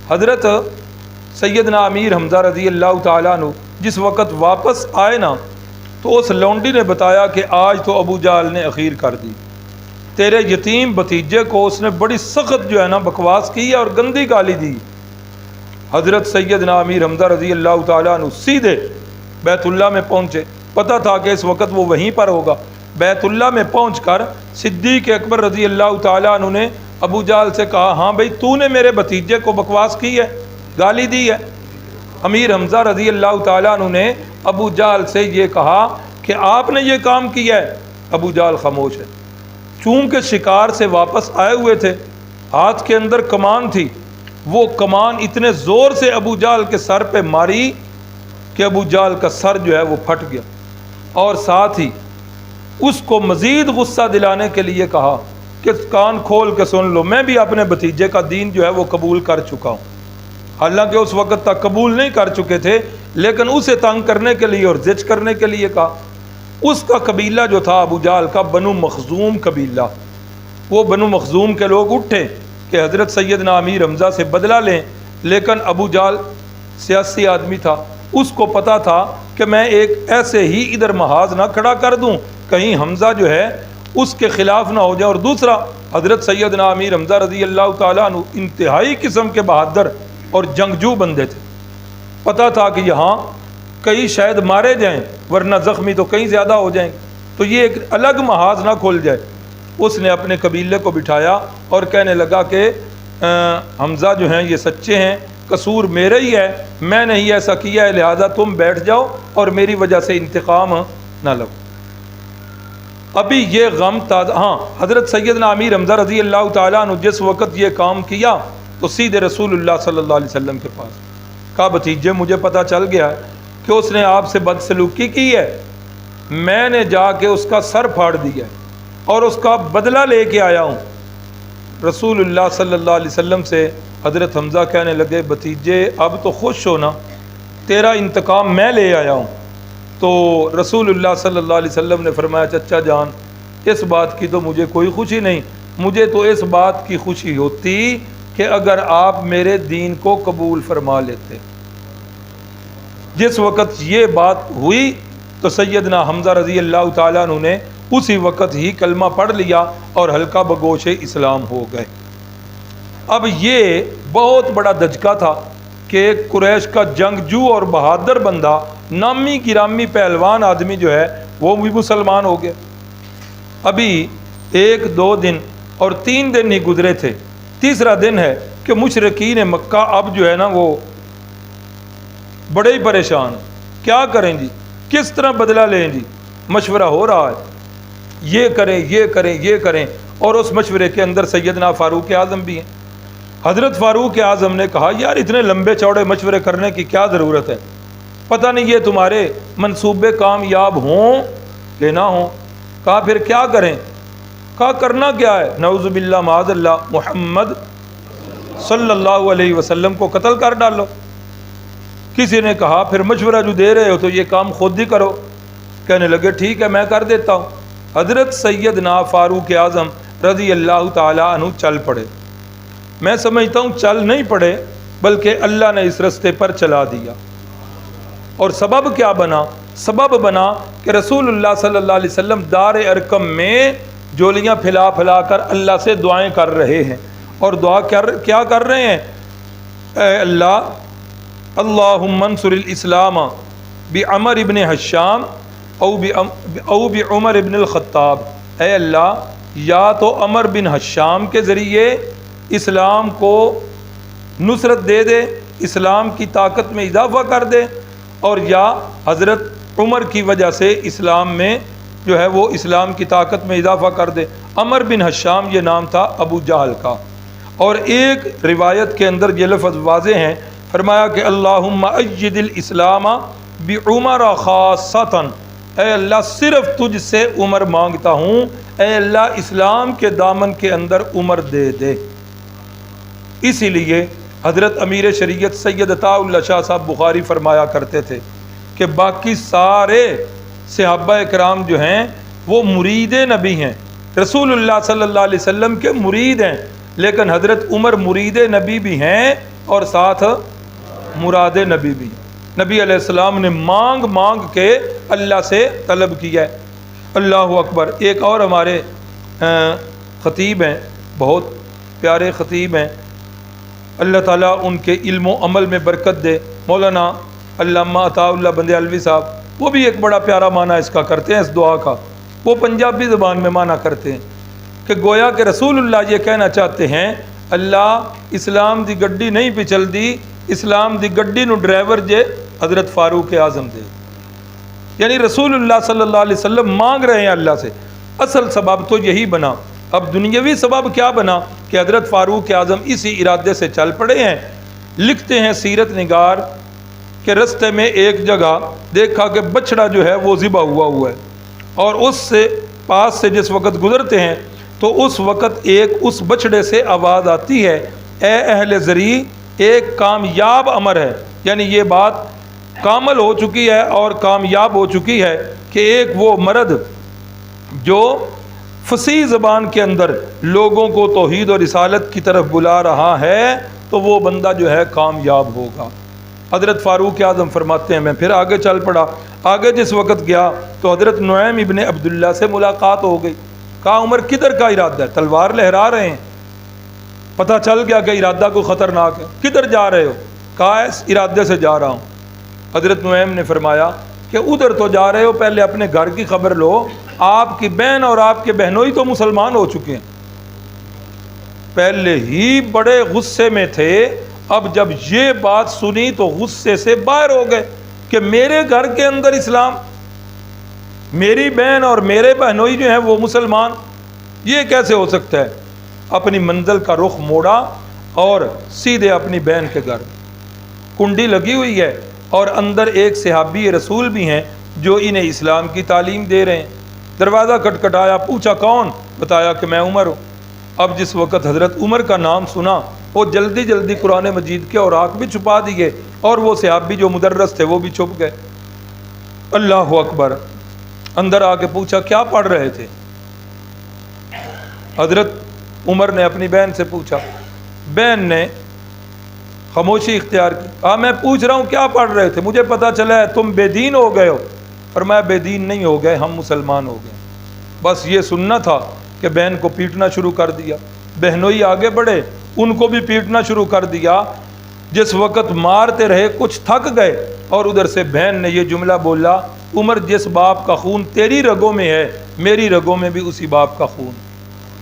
حضرت سیدنا امیر حمزہ رضی اللہ تعالیٰ عنہ جس وقت واپس آئے نا تو اس لونڈی نے بتایا کہ آج تو ابو جہل نے اخیر کر دی، تیرے یتیم بھتیجے کو اس نے بڑی سخت جو ہے نا بکواس کی ہے اور گندی گالی دی۔ حضرت سیدنا امیر حمزہ رضی اللہ تعالیٰ عنہ سیدھے بیت اللہ میں پہنچے، پتہ تھا کہ اس وقت وہ وہیں پر ہوگا۔ بیت اللہ میں پہنچ کر صدیق اکبر رضی اللہ تعالیٰ عنہ نے ابو جہل سے کہا، ہاں بھائی تو نے میرے بھتیجے کو بکواس کی ہے، گالی دی ہے۔ امیر حمزہ رضی اللہ تعالیٰ عنہ نے ابو جہل سے یہ کہا کہ آپ نے یہ کام کیا ہے۔ ابو جہل خاموش ہے، چونکہ شکار سے واپس آئے ہوئے تھے، ہاتھ کے اندر کمان تھی، وہ کمان اتنے زور سے ابو جہل کے سر پہ ماری کہ ابو جہل کا سر جو ہے وہ پھٹ گیا، اور ساتھ ہی اس کو مزید غصہ دلانے کے لیے کہا کہ کان کھول کے سن لو، میں بھی اپنے بھتیجے کا دین جو ہے وہ قبول کر چکا ہوں۔ حالانکہ اس وقت تک قبول نہیں کر چکے تھے، لیکن اسے تنگ کرنے کے لیے اور زج کرنے کے لیے کہا۔ اس کا قبیلہ جو تھا ابو جہل کا بنو مخزوم قبیلہ، وہ بنو مخزوم کے لوگ اٹھے کہ حضرت سیدنا امیر حمزہ سے بدلہ لیں، لیکن ابو جہل سیاسی آدمی تھا، اس کو پتا تھا کہ میں ایک ایسے ہی ادھر محاذ نہ کھڑا کر دوں کہیں حمزہ جو ہے اس کے خلاف نہ ہو جائے۔ اور دوسرا، حضرت سیدنا امیر حمزہ رضی اللہ تعالیٰ عنہ انتہائی قسم کے بہادر اور جنگجو بندے تھے، پتا تھا کہ یہاں کئی شاید مارے جائیں ورنہ زخمی تو کئی زیادہ ہو جائیں، تو یہ ایک الگ محاذ نہ کھل جائے۔ اس نے اپنے قبیلے کو بٹھایا اور کہنے لگا کہ حمزہ جو ہیں یہ سچے ہیں، قصور میرا ہی ہے، میں نے ہی ایسا کیا ہے، لہذا تم بیٹھ جاؤ اور میری وجہ سے انتقام نہ لو۔ ابھی یہ غم تازہ، ہاں حضرت سیدنا امیر حمزہ رضی اللہ تعالیٰ عنہ جس وقت یہ کام کیا تو سیدھے رسول اللہ صلی اللہ علیہ وسلم کے پاس کہا، بھتیجے مجھے پتہ چل گیا کہ اس نے آپ سے بدسلوکی کی ہے، میں نے جا کے اس کا سر پھاڑ دیا اور اس کا بدلہ لے کے آیا ہوں۔ رسول اللہ صلی اللہ علیہ وسلم سے حضرت حمزہ کہنے لگے، بھتیجے اب تو خوش ہونا، تیرا انتقام میں لے آیا ہوں۔ تو رسول اللہ صلی اللہ علیہ وسلم نے فرمایا، چچا جان اس بات کی تو مجھے کوئی خوشی نہیں، مجھے تو اس بات کی خوشی ہوتی کہ اگر آپ میرے دین کو قبول فرما لیتے۔ جس وقت یہ بات ہوئی تو سیدنا حمزہ رضی اللہ تعالیٰ عنہ نے اسی وقت ہی کلمہ پڑھ لیا اور حلقہ بگوش اسلام ہو گئے۔ اب یہ بہت بڑا دھچکا تھا کہ قریش کا جنگجو اور بہادر بندہ، نامی گرامی پہلوان آدمی جو ہے وہ بھی مسلمان ہو گیا۔ ابھی 1 2 دن اور 3 دن ہی گزرے تھے، تیسرا دن ہے کہ مشرکین مکہ اب جو ہے نا وہ بڑے ہی پریشان، کیا کریں جی، کس طرح بدلہ لیں جی، مشورہ ہو رہا ہے، یہ کریں یہ کریں یہ کریں، اور اس مشورے کے اندر سیدنا فاروق اعظم بھی ہیں۔ حضرت فاروق اعظم نے کہا، یار اتنے لمبے چوڑے مشورے کرنے کی کیا ضرورت ہے، پتہ نہیں یہ تمہارے منصوبے کامیاب ہوں کہ نہ ہوں۔ کہا پھر کیا کریں؟ کہا کرنا کیا ہے، نعوذ باللہ معاذ اللہ محمد صلی اللہ علیہ وسلم کو قتل کر ڈالو۔ کسی نے کہا پھر مشورہ جو دے رہے ہو تو یہ کام خود ہی کرو۔ کہنے لگے ٹھیک ہے میں کر دیتا ہوں۔ حضرت سیدنا فاروق اعظم رضی اللہ تعالی عنہ چل پڑے۔ میں سمجھتا ہوں چل نہیں پڑے بلکہ اللہ نے اس رستے پر چلا دیا۔ اور سبب کیا بنا؟ سبب بنا کہ رسول اللہ صلی اللہ علیہ وسلم دار ارقم میں جولیاں پھیلا پھیلا کر اللہ سے دعائیں کر رہے ہیں، اور دعا کیا کر رہے ہیں؟ اے اللہ، اللہم انصر الاسلام بعمر ابن حشام او بعمر ابن الخطاب۔ اے اللہ، یا تو عمر بن حشام کے ذریعے اسلام کو نصرت دے دے، اسلام کی طاقت میں اضافہ کر دے، اور یا حضرت عمر کی وجہ سے اسلام میں جو ہے وہ اسلام کی طاقت میں اضافہ کر دے۔ عمر بن حشام یہ نام تھا ابو جہل کا، اور ایک روایت کے اندر یہ لفظ واضح ہیں، فرمایا کہ اللہم اید الاسلام بعمر خاصتاً، اے اللہ صرف تجھ سے عمر مانگتا ہوں، اے اللہ اسلام کے دامن کے اندر عمر دے دے۔ اسی لیے حضرت امیر شریعت سید عطا اللہ شاہ صاحب بخاری فرمایا کرتے تھے کہ باقی سارے صحابہ کرام جو ہیں وہ مرید نبی ہیں، رسول اللہ صلی اللہ علیہ وسلم کے مرید ہیں، لیکن حضرت عمر مرید نبی بھی ہیں اور ساتھ مراد نبی بھی۔ نبی علیہ السلام نے مانگ مانگ کے اللہ سے طلب کیا ہے۔ اللہ اکبر۔ ایک اور ہمارے خطیب ہیں، بہت پیارے خطیب ہیں، اللہ تعالیٰ ان کے علم و عمل میں برکت دے، مولانا علامہ عطا اللہ بندیالوی صاحب، وہ بھی ایک بڑا پیارا معنی اس کا کرتے ہیں، اس دعا کا۔ وہ پنجابی زبان میں معنی کرتے ہیں کہ گویا کہ رسول اللہ یہ کہنا چاہتے ہیں، اللہ اسلام دی گڈی نہیں پہ چل دی، اسلام دی گڈی نو ڈرائیور جے حضرت فاروق اعظم دے۔ یعنی رسول اللہ صلی اللہ علیہ وسلم مانگ رہے ہیں اللہ سے۔ اصل سبب تو یہی بنا۔ اب دنیاوی سبب کیا بنا کہ حضرت فاروق اعظم اسی ارادے سے چل پڑے ہیں۔ لکھتے ہیں سیرت نگار کہ رستے میں ایک جگہ دیکھا کہ بچڑا جو ہے وہ ذبح ہوا ہے، اور اس سے پاس سے جس وقت گزرتے ہیں تو اس وقت ایک اس بچڑے سے آواز آتی ہے، اے اہل زری، ایک کامیاب امر ہے، یعنی یہ بات کامل ہو چکی ہے اور کامیاب ہو چکی ہے کہ ایک وہ مرد جو فصیح زبان کے اندر لوگوں کو توحید اور رسالت کی طرف بلا رہا ہے تو وہ بندہ جو ہے کامیاب ہوگا۔ حضرت فاروق اعظم فرماتے ہیں میں پھر آگے چل پڑا۔ آگے جس وقت گیا تو حضرت نعیم ابن عبداللہ سے ملاقات ہو گئی۔ کہا عمر کدھر کا ارادہ ہے؟ تلوار لہرا رہے ہیں، پتہ چل گیا کہ ارادہ کو خطرناک ہے، کدھر جا رہے ہو؟ کہا اس ارادے سے جا رہا ہوں۔ حضرت نعیم نے فرمایا کہ ادھر تو جا رہے ہو، پہلے اپنے گھر کی خبر لو، آپ کی بہن اور آپ کے بہنوئی تو مسلمان ہو چکے ہیں۔ پہلے ہی بڑے غصے میں تھے، اب جب یہ بات سنی تو غصے سے باہر ہو گئے کہ میرے گھر کے اندر اسلام، میری بہن اور میرے بہنوئی جو ہیں وہ مسلمان، یہ کیسے ہو سکتا ہے؟ اپنی منزل کا رخ موڑا اور سیدھے اپنی بہن کے گھر۔ کنڈی لگی ہوئی ہے اور اندر ایک صحابی رسول بھی ہیں جو انہیں اسلام کی تعلیم دے رہے ہیں۔ دروازہ کھٹکھٹایا، پوچھا کون؟ بتایا کہ میں عمر ہوں۔ اب جس وقت حضرت عمر کا نام سنا وہ جلدی جلدی قرآن مجید کے اوراق بھی چھپا دیے اور وہ صحابی جو مدرس تھے وہ بھی چھپ گئے۔ اللہ اکبر۔ اندر آ کے پوچھا کیا پڑھ رہے تھے؟ حضرت عمر نے اپنی بہن سے پوچھا، بہن نے خاموشی اختیار کی۔ میں پوچھ رہا ہوں کیا پڑھ رہے تھے؟ مجھے پتا چلا ہے تم بے دین ہو گئے ہو۔ فرمایا بے دین نہیں ہو گئے، ہم مسلمان ہو گئے۔ بس یہ سننا تھا کہ بہن کو پیٹنا شروع کر دیا۔ بہنوئی آگے بڑھے، ان کو بھی پیٹنا شروع کر دیا۔ جس وقت مارتے رہے کچھ تھک گئے اور ادھر سے بہن نے یہ جملہ بولا، عمر جس باپ کا خون تیری رگوں میں ہے میری رگوں میں بھی اسی باپ کا خون۔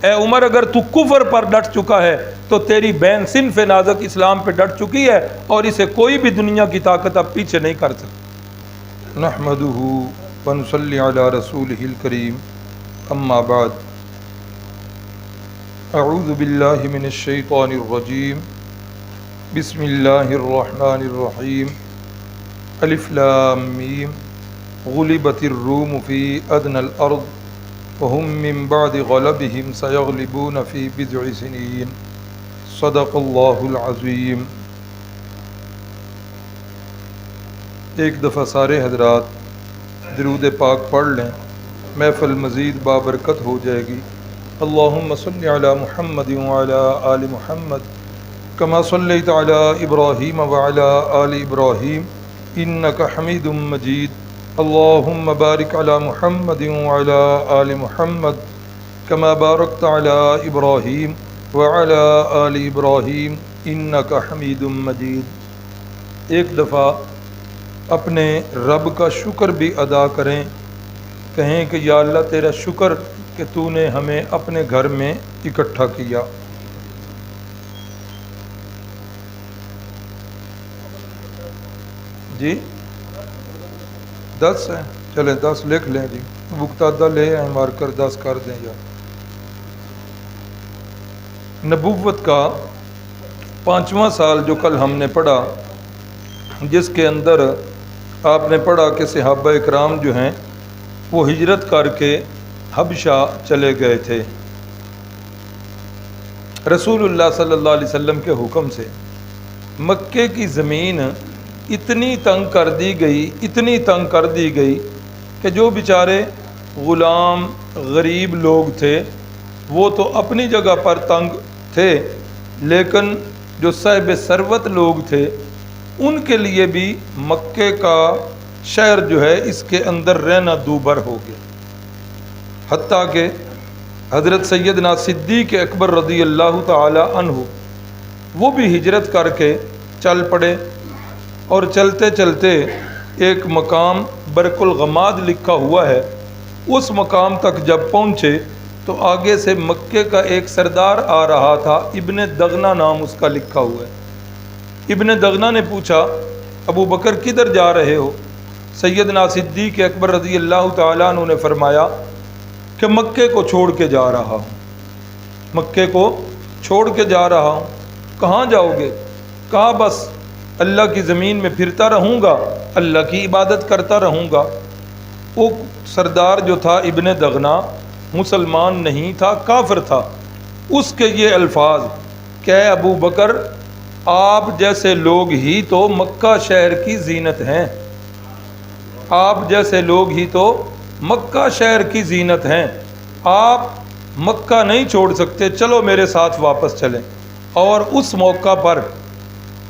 اے عمر اگر تو کفر پر ڈٹ چکا ہے تو تیری بہن صنف نازک اسلام پہ ڈٹ چکی ہے اور اسے کوئی بھی دنیا کی طاقت اب پیچھے نہیں کر سکتی۔ نحمدہ ونصلی علی رسولہ الکریم، اما بعد، اعوذ باللہ من الشیطان الرجیم، بسم اللہ الرحمن الرحیم، الف لام میم، غلبت الروم فی ادنى الارض وهم من بعد غلبهم سيغلبون في بضع سنين، صدق اللہ العظیم۔ ایک دفعہ سارے حضرات درود پاک پڑھ لیں، محفل مزید بابرکت ہو جائے گی۔ اللہم صلی علی محمد وعلی آل محمد کما صلیت علی ابراہیم وعلی آل ابراہیم انک حمید مجید۔ اللہم بارک علی محمد وعلی آل محمد کما بارکت علی ابراہیم وعلی آل ابراہیم انک حمید مجید۔ ایک دفعہ اپنے رب کا شکر بھی ادا کریں، کہیں کہ یا اللہ تیرا شکر کہ تو نے ہمیں اپنے گھر میں اکٹھا کیا۔ جی 10 ہیں، چلیں 10 لکھ لیں جی، مقتدہ لے آئیں مارکر 10 کر دیں۔ یا نبوت کا 5واں سال جو کل ہم نے پڑھا، جس کے اندر آپ نے پڑھا کہ صحابہ اکرام جو ہیں وہ ہجرت کر کے حبشہ چلے گئے تھے رسول اللہ صلی اللہ علیہ وسلم کے حکم سے۔ مکے کی زمین اتنی تنگ کر دی گئی، اتنی تنگ کر دی گئی کہ جو بیچارے غلام غریب لوگ تھے وہ تو اپنی جگہ پر تنگ تھے، لیکن جو صاحب ثروت لوگ تھے ان کے لیے بھی مکے کا شہر جو ہے اس کے اندر رہنا دوبھر ہو گیا، حتیٰ کہ حضرت سیدنا صدیق اکبر رضی اللہ تعالی عنہ وہ بھی ہجرت کر کے چل پڑے، اور چلتے چلتے ایک مقام برق الغماد لکھا ہوا ہے، اس مقام تک جب پہنچے تو آگے سے مکے کا ایک سردار آ رہا تھا، ابن دغنہ نام اس کا لکھا ہوا ہے۔ ابن دغنہ نے پوچھا ابو بکر کدھر جا رہے ہو؟ سیدنا صدیق اکبر رضی اللہ تعالیٰ عنہ نے فرمایا کہ مکے کو چھوڑ کے جا رہا ہوں، مکے کو چھوڑ کے جا رہا ہوں۔ کہاں جاؤ گے؟ کہا بس اللہ کی زمین میں پھرتا رہوں گا، اللہ کی عبادت کرتا رہوں گا۔ وہ سردار جو تھا ابن دغنہ مسلمان نہیں تھا، کافر تھا، اس کے یہ الفاظ کہ اے ابو بکر آپ جیسے لوگ ہی تو مکہ شہر کی زینت ہیں، آپ جیسے لوگ ہی تو مکہ شہر کی زینت ہیں، آپ مکہ نہیں چھوڑ سکتے، چلو میرے ساتھ واپس چلیں۔ اور اس موقع پر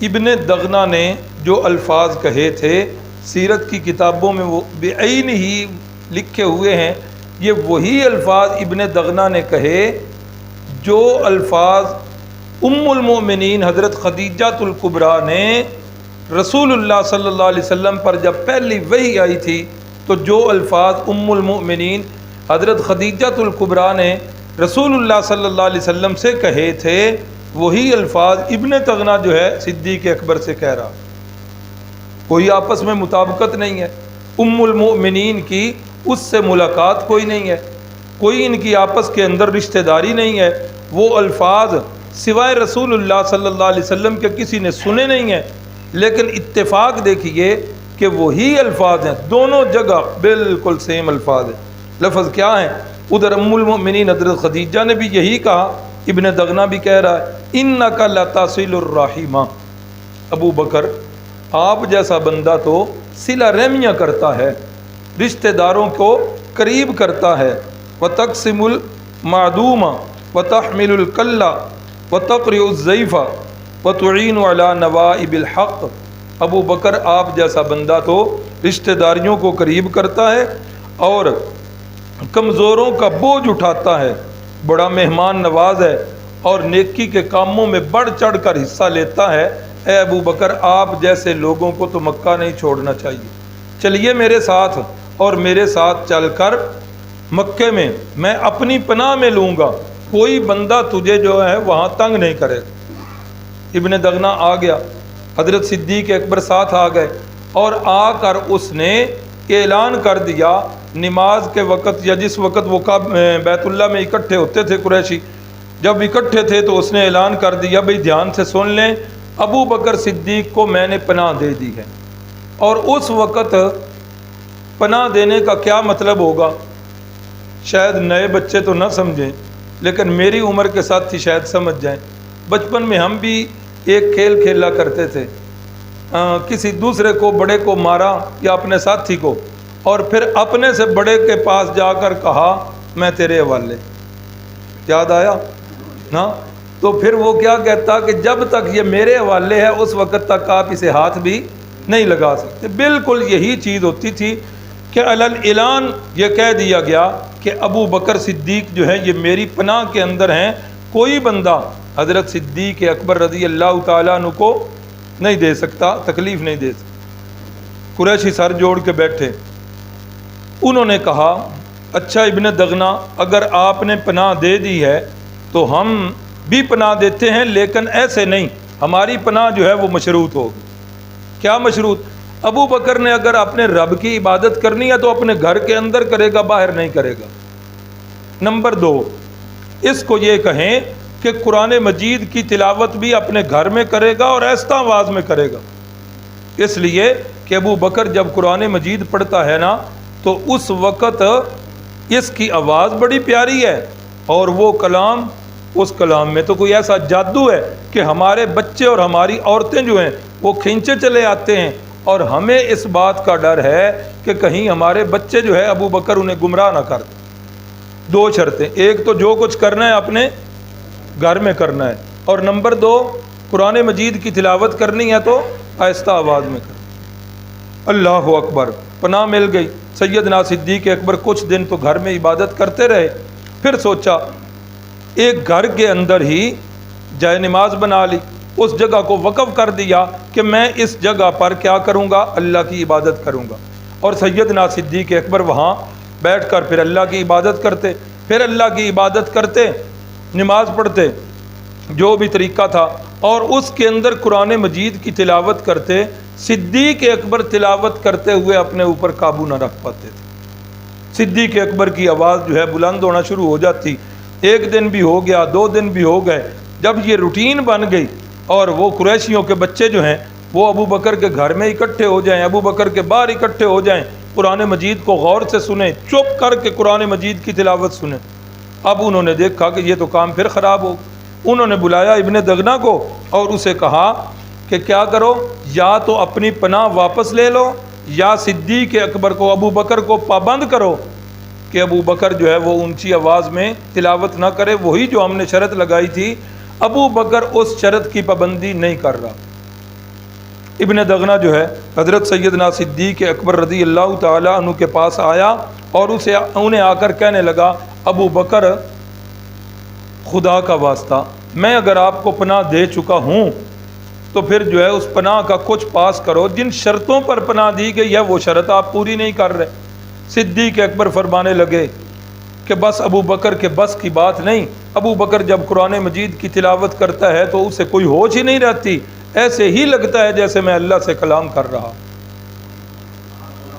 ابن دغنہ نے جو الفاظ کہے تھے سیرت کی کتابوں میں وہ بعین ہی لکھے ہوئے ہیں، یہ وہی الفاظ ابن دغنہ نے کہے جو الفاظ ام المؤمنین حضرت خدیجہ الکبریٰ نے رسول اللہ صلی اللہ علیہ وسلم پر جب پہلی وحی آئی تھی تو جو الفاظ ام المؤمنین حضرت خدیجہ الکبریٰ نے رسول اللہ صلی اللہ علیہ وسلم سے کہے تھے وہی الفاظ ابن دغنہ جو ہے صدیق اکبر سے کہہ رہا۔ کوئی آپس میں مطابقت نہیں ہے، ام المؤمنین کی اس سے ملاقات کوئی نہیں ہے، کوئی ان کی آپس کے اندر رشتہ داری نہیں ہے، وہ الفاظ سوائے رسول اللہ صلی اللہ علیہ وسلم کے کسی نے سنے نہیں ہیں، لیکن اتفاق دیکھیے کہ وہی الفاظ ہیں، دونوں جگہ بالکل سیم الفاظ ہیں۔ لفظ کیا ہیں؟ ادھر ام المؤمنین حضرت خدیجہ نے بھی یہی کہا، ابن دغنہ بھی کہہ رہا ہے انک لتصل الرحیم، ابو بکر آپ جیسا بندہ تو صلہ رحمیاں کرتا ہے، رشتہ داروں کو قریب کرتا ہے، وتقسم المعدوم وتحمل الکل وتقرئ الضیف وتعین علی نوائب الحق، ابو بکر آپ جیسا بندہ تو رشتہ داریوں کو قریب کرتا ہے اور کمزوروں کا بوجھ اٹھاتا ہے، بڑا مہمان نواز ہے اور نیکی کے کاموں میں بڑھ چڑھ کر حصہ لیتا ہے۔ اے ابو بکر آپ جیسے لوگوں کو تو مکہ نہیں چھوڑنا چاہیے، چلیے میرے ساتھ، اور میرے ساتھ چل کر مکے میں اپنی پناہ میں لوں گا، کوئی بندہ تجھے جو ہے وہاں تنگ نہیں کرے گا۔ ابن دغنہ آ گیا، حضرت صدیق اکبر ساتھ آ گئے، اور آ کر اس نے اعلان کر دیا نماز کے وقت یا جس وقت وہ بیت اللہ میں اکٹھے ہوتے تھے قریشی، جب اکٹھے تھے تو اس نے اعلان کر دیا بھئی دھیان سے سن لیں، ابو بکر صدیق کو میں نے پناہ دے دی ہے۔ اور اس وقت پناہ دینے کا کیا مطلب ہوگا شاید نئے بچے تو نہ سمجھیں، لیکن میری عمر کے ساتھی شاید سمجھ جائیں۔ بچپن میں ہم بھی ایک کھیل کھیلا کرتے تھے، کسی دوسرے کو بڑے کو مارا یا اپنے ساتھی کو، اور پھر اپنے سے بڑے کے پاس جا کر کہا میں تیرے حوالے، یاد آیا نا؟ تو پھر وہ کیا کہتا کہ جب تک یہ میرے حوالے ہے اس وقت تک آپ اسے ہاتھ بھی نہیں لگا سکتے۔ بالکل یہی چیز ہوتی تھی کہ علل اعلان یہ کہہ دیا گیا کہ ابو بکر صدیق جو ہے یہ میری پناہ کے اندر ہیں، کوئی بندہ حضرت صدیق اکبر رضی اللہ تعالیٰ عنہ کو نہیں دے سکتا، تکلیف نہیں دے سکتا۔ قریشی سر جوڑ کے بیٹھے، انہوں نے کہا اچھا ابن دغنہ اگر آپ نے پناہ دے دی ہے تو ہم بھی پناہ دیتے ہیں، لیکن ایسے نہیں، ہماری پناہ جو ہے وہ مشروط ہوگی۔ کیا مشروط؟ ابو بکر نے اگر اپنے رب کی عبادت کرنی ہے تو اپنے گھر کے اندر کرے گا، باہر نہیں کرے گا۔ نمبر 2، اس کو یہ کہیں کہ قرآن مجید کی تلاوت بھی اپنے گھر میں کرے گا اور آہستہ آواز میں کرے گا، اس لیے کہ ابو بکر جب قرآن مجید پڑھتا ہے نا تو اس وقت اس کی آواز بڑی پیاری ہے، اور وہ کلام، اس کلام میں تو کوئی ایسا جادو ہے کہ ہمارے بچے اور ہماری عورتیں جو ہیں وہ کھینچے چلے آتے ہیں، اور ہمیں اس بات کا ڈر ہے کہ کہیں ہمارے بچے جو ہے ابو بکر انہیں گمراہ نہ کر دیں۔ 2 شرطیں، ایک تو جو کچھ کرنا ہے اپنے گھر میں کرنا ہے، اور نمبر 2 قرآن مجید کی تلاوت کرنی ہے تو آہستہ آواز میں کر۔ اللہ اکبر، پناہ مل گئی۔ سیدنا صدیق اکبر کچھ دن تو گھر میں عبادت کرتے رہے، پھر سوچا ایک گھر کے اندر ہی جائے نماز بنا لی، اس جگہ کو وقف کر دیا کہ میں اس جگہ پر کیا کروں گا، اللہ کی عبادت کروں گا۔ اور سیدنا صدیق اکبر وہاں بیٹھ کر پھر اللہ کی عبادت کرتے، پھر اللہ کی عبادت کرتے، نماز پڑھتے، جو بھی طریقہ تھا، اور اس کے اندر قرآن مجید کی تلاوت کرتے۔ صدیق اکبر تلاوت کرتے ہوئے اپنے اوپر قابو نہ رکھ پاتے تھے۔ صدیق اکبر کی آواز جو ہے بلند ہونا شروع ہو جاتی۔ ایک دن بھی ہو گیا، 2 دن بھی ہو گئے، جب یہ روٹین بن گئی اور وہ قریشیوں کے بچے جو ہیں وہ ابو بکر کے گھر میں اکٹھے ہو جائیں، ابو بکر کے باہر اکٹھے ہو جائیں، قرآن مجید کو غور سے سنیں، چپ کر کے قرآن مجید کی تلاوت سنیں۔ اب انہوں نے دیکھا کہ یہ تو کام پھر خراب ہو، انہوں نے بلایا ابن دغنہ کو اور اسے کہا کہ کیا کرو، یا تو اپنی پناہ واپس لے لو، یا صدیق اکبر کو، ابو بکر کو پابند کرو کہ ابو بکر جو ہے وہ اونچی آواز میں تلاوت نہ کرے، وہی جو ہم نے شرط لگائی تھی۔ ابو بکر اس شرط کی پابندی نہیں کر رہا۔ ابن دغنہ جو ہے حضرت سیدنا صدیق اکبر رضی اللہ تعالیٰ عنہ کے پاس آیا اور انہیں آ کر کہنے لگا، ابو بکر خدا کا واسطہ، میں اگر آپ کو پناہ دے چکا ہوں تو پھر جو ہے اس پناہ کا کچھ پاس کرو، جن شرطوں پر پناہ دی گئی ہے وہ شرط آپ پوری نہیں کر رہے۔ صدیق اکبر فرمانے لگے کہ بس ابو بکر کے بس کی بات نہیں، ابو بکر جب قرآن مجید کی تلاوت کرتا ہے تو اسے کوئی ہوش ہی نہیں رہتی، ایسے ہی لگتا ہے جیسے میں اللہ سے کلام کر رہا۔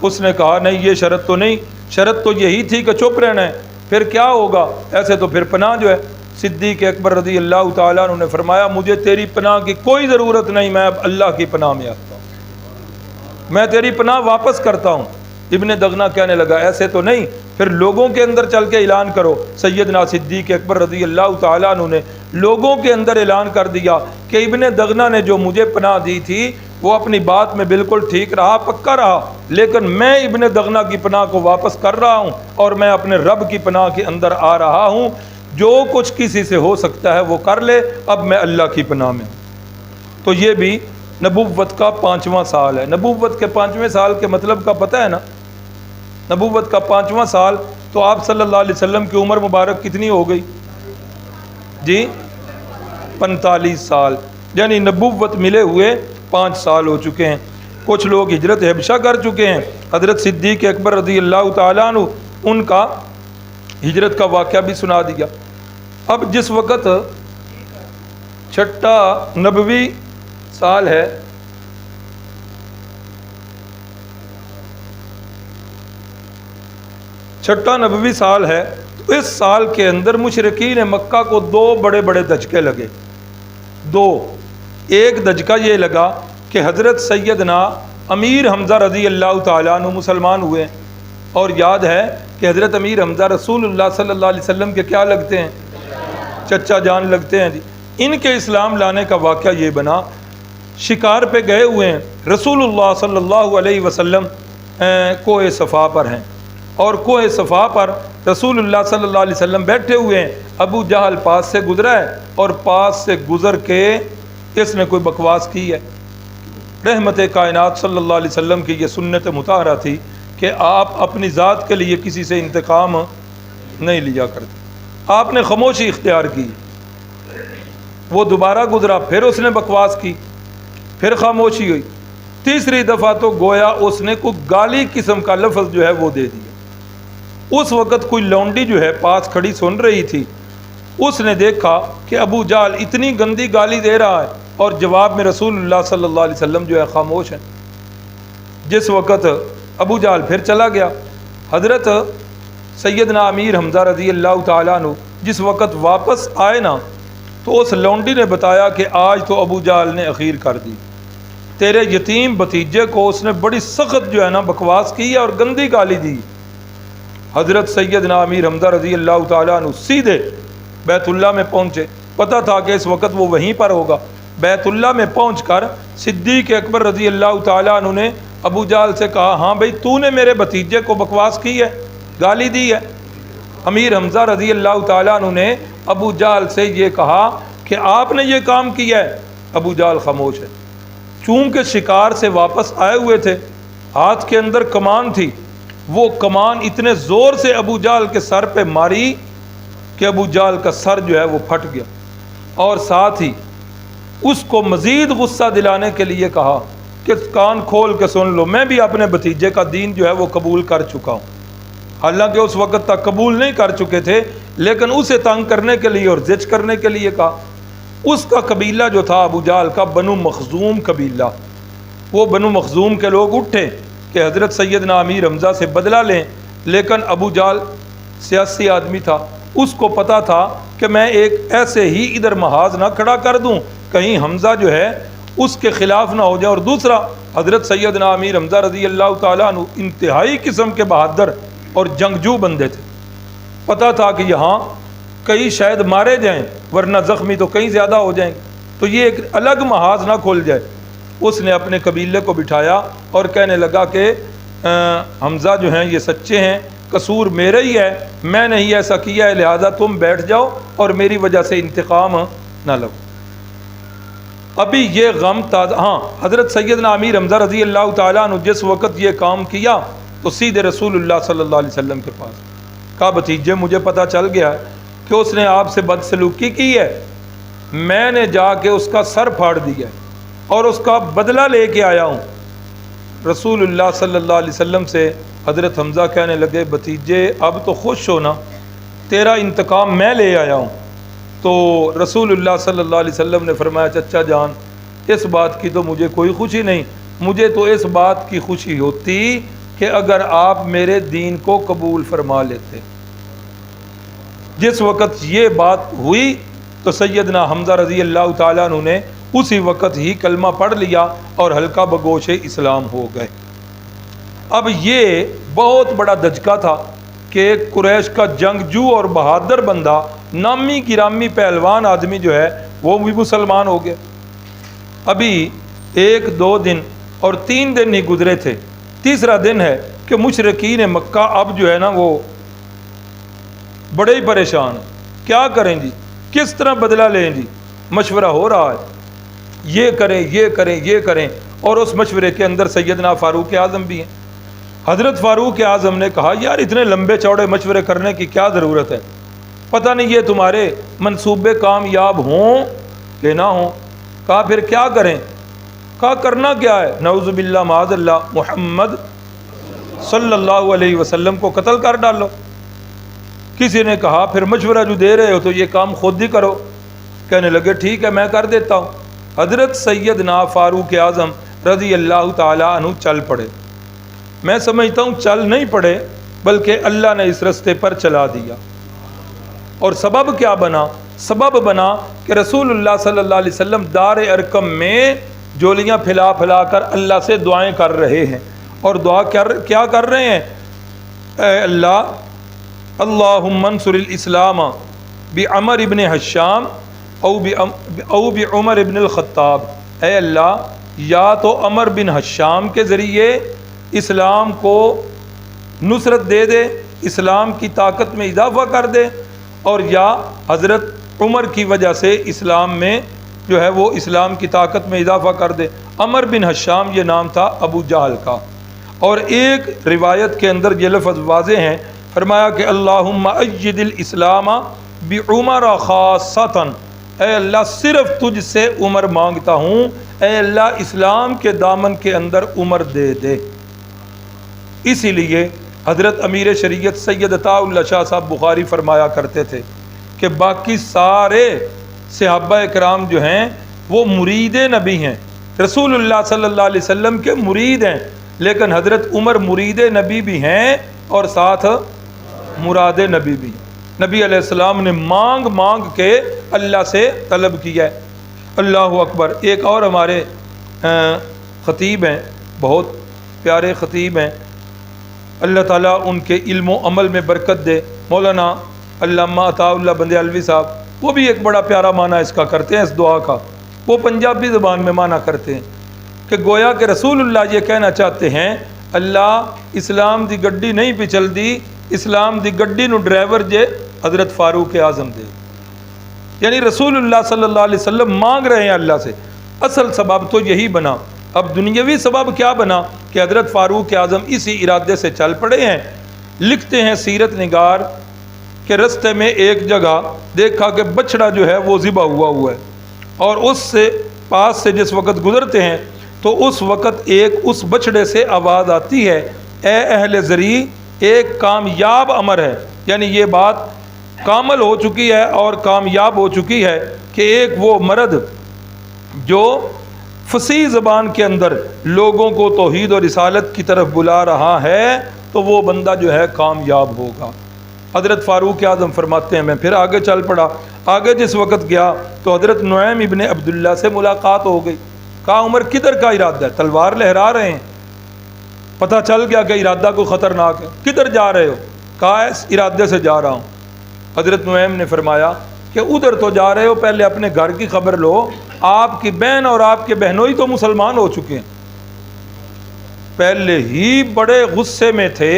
اس نے کہا نہیں، یہ شرط تو نہیں، شرط تو یہی تھی کہ چپ رہنا ہے، پھر کیا ہوگا، ایسے تو پھر پناہ جو ہے۔ صدیق اکبر رضی اللہ تعالیٰ عنہ نے فرمایا، مجھے تیری پناہ کی کوئی ضرورت نہیں، میں اب اللہ کی پناہ میں آتا ہوں، میں تیری پناہ واپس کرتا ہوں۔ ابن دغنہ کہنے لگا ایسے تو نہیں، پھر لوگوں کے اندر چل کے اعلان کرو۔ سیدنا صدیق اکبر رضی اللہ تعالیٰ عنہ نے لوگوں کے اندر اعلان کر دیا کہ ابن دغنہ نے جو مجھے پناہ دی تھی وہ اپنی بات میں بالکل ٹھیک رہا، پکا رہا، لیکن میں ابن دغنہ کی پناہ کو واپس کر رہا ہوں اور میں اپنے رب کی پناہ کے اندر آ رہا ہوں۔ جو کچھ کسی سے ہو سکتا ہے وہ کر لے، اب میں اللہ کی پناہ میں ہوں۔ تو یہ بھی نبوت کا 5واں سال ہے۔ نبوت کے 5ویں سال کے مطلب کا پتہ ہے نا؟ نبوت کا 5واں سال تو آپ صلی اللہ علیہ وسلم کی عمر مبارک کتنی ہو گئی جی؟ 45 سال، یعنی نبوت ملے ہوئے 5 سال ہو چکے ہیں۔ کچھ لوگ ہجرت حبشہ کر چکے ہیں۔ حضرت صدیق اکبر رضی اللہ تعالیٰ عنہ ان کا ہجرت کا واقعہ بھی سنا دیا۔ اب جس وقت 6واں نبوی سال ہے، چھٹا نبوی سال ہے، تو اس سال کے اندر مشرکین مکہ کو 2 بڑے بڑے دھچکے لگے۔ ایک دھچکا یہ لگا کہ حضرت سیدنا امیر حمزہ رضی اللہ تعالیٰ عنہ مسلمان ہوئے، اور یاد ہے کہ حضرت امیر حمزہ رسول اللہ صلی اللہ علیہ وسلم کے کیا لگتے ہیں؟ چچا جان لگتے ہیں جی۔ ان کے اسلام لانے کا واقعہ یہ بنا، شکار پہ گئے ہوئے ہیں، رسول اللہ صلی اللہ علیہ وسلم کوہ صفا پر ہیں، اور کوہ صفا پر رسول اللہ صلی اللہ علیہ وسلم بیٹھے ہوئے ہیں۔ ابو جہل پاس سے گزرا ہے، اور پاس سے گزر کے اس نے کوئی بکواس کی ہے۔ رحمت کائنات صلی اللہ علیہ وسلم کی یہ سنت مطہرہ تھی کہ آپ اپنی ذات کے لیے کسی سے انتقام نہیں لیا کرتے، آپ نے خاموشی اختیار کی۔ وہ دوبارہ گزرا، پھر اس نے بکواس کی، پھر خاموشی ہوئی۔ تیسری دفعہ تو گویا اس نے کوئی گالی قسم کا لفظ جو ہے وہ دے دیا۔ اس وقت کوئی لونڈی جو ہے پاس کھڑی سن رہی تھی، اس نے دیکھا کہ ابو جہل اتنی گندی گالی دے رہا ہے اور جواب میں رسول اللہ صلی اللہ علیہ وسلم جو ہے خاموش ہیں۔ جس وقت ابو جہل پھر چلا گیا، حضرت سیدنا امیر حمزہ رضی اللہ تعالیٰ عنہ جس وقت واپس آئے نا، تو اس لونڈی نے بتایا کہ آج تو ابو جہل نے اخیر کر دی، تیرے یتیم بھتیجے کو اس نے بڑی سخت جو ہے نا بکواس کی ہے اور گندی گالی دی۔ حضرت سیدنا امیر حمزہ رضی اللہ تعالیٰ عنہ سیدھے بیت اللہ میں پہنچے، پتہ تھا کہ اس وقت وہ وہیں پر ہوگا۔ بیت اللہ میں پہنچ کر صدیق اکبر رضی اللہ تعالیٰ عنہ نے ابو جہل سے کہا، ہاں بھائی تو نے میرے بھتیجے کو بکواس کی ہے، گالی دی ہے۔ امیر حمزہ رضی اللہ تعالیٰ عنہ نے ابو جہل سے یہ کہا کہ آپ نے یہ کام کیا ہے، ابو جہل خاموش ہے۔ چونکہ شکار سے واپس آئے ہوئے تھے، ہاتھ کے اندر کمان تھی، وہ کمان اتنے زور سے ابو جہل کے سر پہ ماری کہ ابو جہل کا سر جو ہے وہ پھٹ گیا، اور ساتھ ہی اس کو مزید غصہ دلانے کے لیے کہا کہ کان کھول کے سن لو، میں بھی اپنے بھتیجے کا دین جو ہے وہ قبول کر چکا ہوں۔ حالانکہ اس وقت تک قبول نہیں کر چکے تھے، لیکن اسے تنگ کرنے کے لیے اور زج کرنے کے لیے کہا۔ اس کا قبیلہ جو تھا ابو جہل کا، بنو مخزوم قبیلہ، وہ بنو مخزوم کے لوگ اٹھے کہ حضرت سیدنا امیر حمزہ سے بدلہ لیں، لیکن ابو جہل سیاسی آدمی تھا، اس کو پتا تھا کہ میں ایک ایسے ہی ادھر محاذ نہ کھڑا کر دوں کہیں حمزہ جو ہے اس کے خلاف نہ ہو جائے، اور دوسرا حضرت سیدنا امیر حمزہ رضی اللہ تعالیٰ عنہ انتہائی قسم کے بہادر اور جنگجو بندے تھے، پتا تھا کہ یہاں کئی شاید مارے جائیں ورنہ زخمی تو کئی زیادہ ہو جائیں گے، تو یہ ایک الگ محاذ نہ کھول جائے۔ اس نے اپنے قبیلے کو بٹھایا اور کہنے لگا کہ حمزہ جو ہیں یہ سچے ہیں، قصور میرا ہی ہے، میں نے ہی ایسا کیا ہے، لہذا تم بیٹھ جاؤ اور میری وجہ سے انتقام نہ لو۔ ابھی یہ غم تازہ، ہاں حضرت سیدنا امیر حمزہ رضی اللہ تعالیٰ عنہ جس وقت یہ کام کیا تو سیدھے رسول اللہ صلی اللہ علیہ وسلم کے پاس کہا، بھتیجے مجھے پتہ چل گیا کہ اس نے آپ سے بدسلوکی کی ہے، میں نے جا کے اس کا سر پھاڑ دیا اور اس کا بدلہ لے کے آیا ہوں۔ رسول اللہ صلی اللہ علیہ وسلم سے حضرت حمزہ کہنے لگے، بھتیجے اب تو خوش ہونا، تیرا انتقام میں لے آیا ہوں۔ تو رسول اللہ صلی اللہ علیہ وسلم نے فرمایا، چچا جان اس بات کی تو مجھے کوئی خوشی نہیں، مجھے تو اس بات کی خوشی ہوتی کہ اگر آپ میرے دین کو قبول فرما لیتے۔ جس وقت یہ بات ہوئی تو سیدنا حمزہ رضی اللہ تعالیٰ عنہ نے اسی وقت ہی کلمہ پڑھ لیا اور ہلکا بگوش اسلام ہو گئے۔ اب یہ بہت بڑا دھچکا تھا کہ قریش کا جنگجو اور بہادر بندہ، نامی گرامی پہلوان آدمی جو ہے وہ بھی مسلمان ہو گیا۔ ابھی 1 2 دن اور 3 دن ہی گزرے تھے، تیسرا دن ہے کہ مشرکین مکہ اب جو ہے نا وہ بڑے ہی پریشان ہیں، کیا کریں جی، کس طرح بدلہ لیں جی، مشورہ ہو رہا ہے، یہ کریں یہ کریں یہ کریں، اور اس مشورے کے اندر سیدنا فاروق اعظم بھی ہیں۔ حضرت فاروق اعظم نے کہا، یار اتنے لمبے چوڑے مشورے کرنے کی کیا ضرورت ہے، پتہ نہیں یہ تمہارے منصوبے کامیاب ہوں کہ نہ ہوں۔ کہا پھر کیا کریں؟ کہا کرنا کیا ہے، نعوذ باللہ معاذ اللہ محمد صلی اللہ علیہ وسلم کو قتل کر ڈالو۔ کسی نے کہا پھر مشورہ جو دے رہے ہو تو یہ کام خود ہی کرو۔ کہنے لگے ٹھیک ہے میں کر دیتا ہوں۔ حضرت سیدنا فاروق اعظم رضی اللہ تعالی عنہ چل پڑے۔ میں سمجھتا ہوں چل نہیں پڑے بلکہ اللہ نے اس رستے پر چلا دیا۔ اور سبب کیا بنا؟ سبب بنا کہ رسول اللہ صلی اللہ علیہ وسلم دار ارقم میں جولیاں پھیلا پھیلا کر اللہ سے دعائیں کر رہے ہیں، اور دعا کیا کر رہے ہیں؟ اے اللہ، اللہم انصر الاسلام بعمر ابن حشام او بعمر ابن الخطاب۔ اے اللہ، یا تو عمر بن حشام کے ذریعے اسلام کو نصرت دے دے، اسلام کی طاقت میں اضافہ کر دے، اور یا حضرت عمر کی وجہ سے اسلام میں جو ہے وہ اسلام کی طاقت میں اضافہ کر دے۔ عمر بن حشام یہ نام تھا ابو جہل کا، اور ایک روایت کے اندر یہ لفظ واضح ہیں، فرمایا کہ اللہم اید الاسلام بعمر خاصتاً، اے اللہ صرف تجھ سے عمر مانگتا ہوں، اے اللہ اسلام کے دامن کے اندر عمر دے دے۔ اسی لیے حضرت امیر شریعت سید عطا اللہ شاہ صاحب بخاری فرمایا کرتے تھے کہ باقی سارے صحابہ اکرام جو ہیں وہ مرید نبی ہیں، رسول اللہ صلی اللہ علیہ وسلم کے مرید ہیں، لیکن حضرت عمر مرید نبی بھی ہیں اور ساتھ مراد نبی بھی۔ نبی علیہ السلام نے مانگ مانگ کے اللہ سے طلب کیا ہے۔ اللہ اکبر۔ ایک اور ہمارے خطیب ہیں، بہت پیارے خطیب ہیں، اللہ تعالیٰ ان کے علم و عمل میں برکت دے، مولانا علامہ عطا اللہ بندیالوی صاحب، وہ بھی ایک بڑا پیارا معنی اس کا کرتے ہیں، اس دعا کا۔ وہ پنجابی زبان میں معنی کرتے ہیں کہ گویا کہ رسول اللہ یہ کہنا چاہتے ہیں، اللہ اسلام دی گڈی نہیں پہ چل دی، اسلام دی گڈی نو ڈرائیور جے حضرت فاروق اعظم دے۔ یعنی رسول اللہ صلی اللہ علیہ وسلم مانگ رہے ہیں اللہ سے، اصل سبب تو یہی بنا۔ اب دنیاوی سبب کیا بنا کہ حضرت فاروق اعظم اسی ارادے سے چل پڑے ہیں۔ لکھتے ہیں سیرت نگار کہ رستے میں ایک جگہ دیکھا کہ بچڑا جو ہے وہ ذبح ہوا ہے، اور اس سے پاس سے جس وقت گزرتے ہیں تو اس وقت ایک اس بچڑے سے آواز آتی ہے، اے اہل زری، ایک کامیاب امر ہے، یعنی یہ بات کامل ہو چکی ہے اور کامیاب ہو چکی ہے کہ ایک وہ مرد جو فصیح زبان کے اندر لوگوں کو توحید اور رسالت کی طرف بلا رہا ہے تو وہ بندہ جو ہے کامیاب ہوگا۔ حضرت فاروق اعظم فرماتے ہیں میں پھر آگے چل پڑا۔ آگے جس وقت گیا تو حضرت نعیم ابن عبداللہ سے ملاقات ہو گئی۔ کہا عمر کدھر کا ارادہ ہے؟ تلوار لہرا رہے ہیں، پتہ چل گیا کہ ارادہ کو خطرناک ہے، کدھر جا رہے ہو؟ کہا اس ارادے سے جا رہا ہوں۔ حضرت نعیم نے فرمایا کہ ادھر تو جا رہے ہو، پہلے اپنے گھر کی خبر لو، آپ کی بہن اور آپ کے بہنوئی تو مسلمان ہو چکے ہیں۔ پہلے ہی بڑے غصے میں تھے،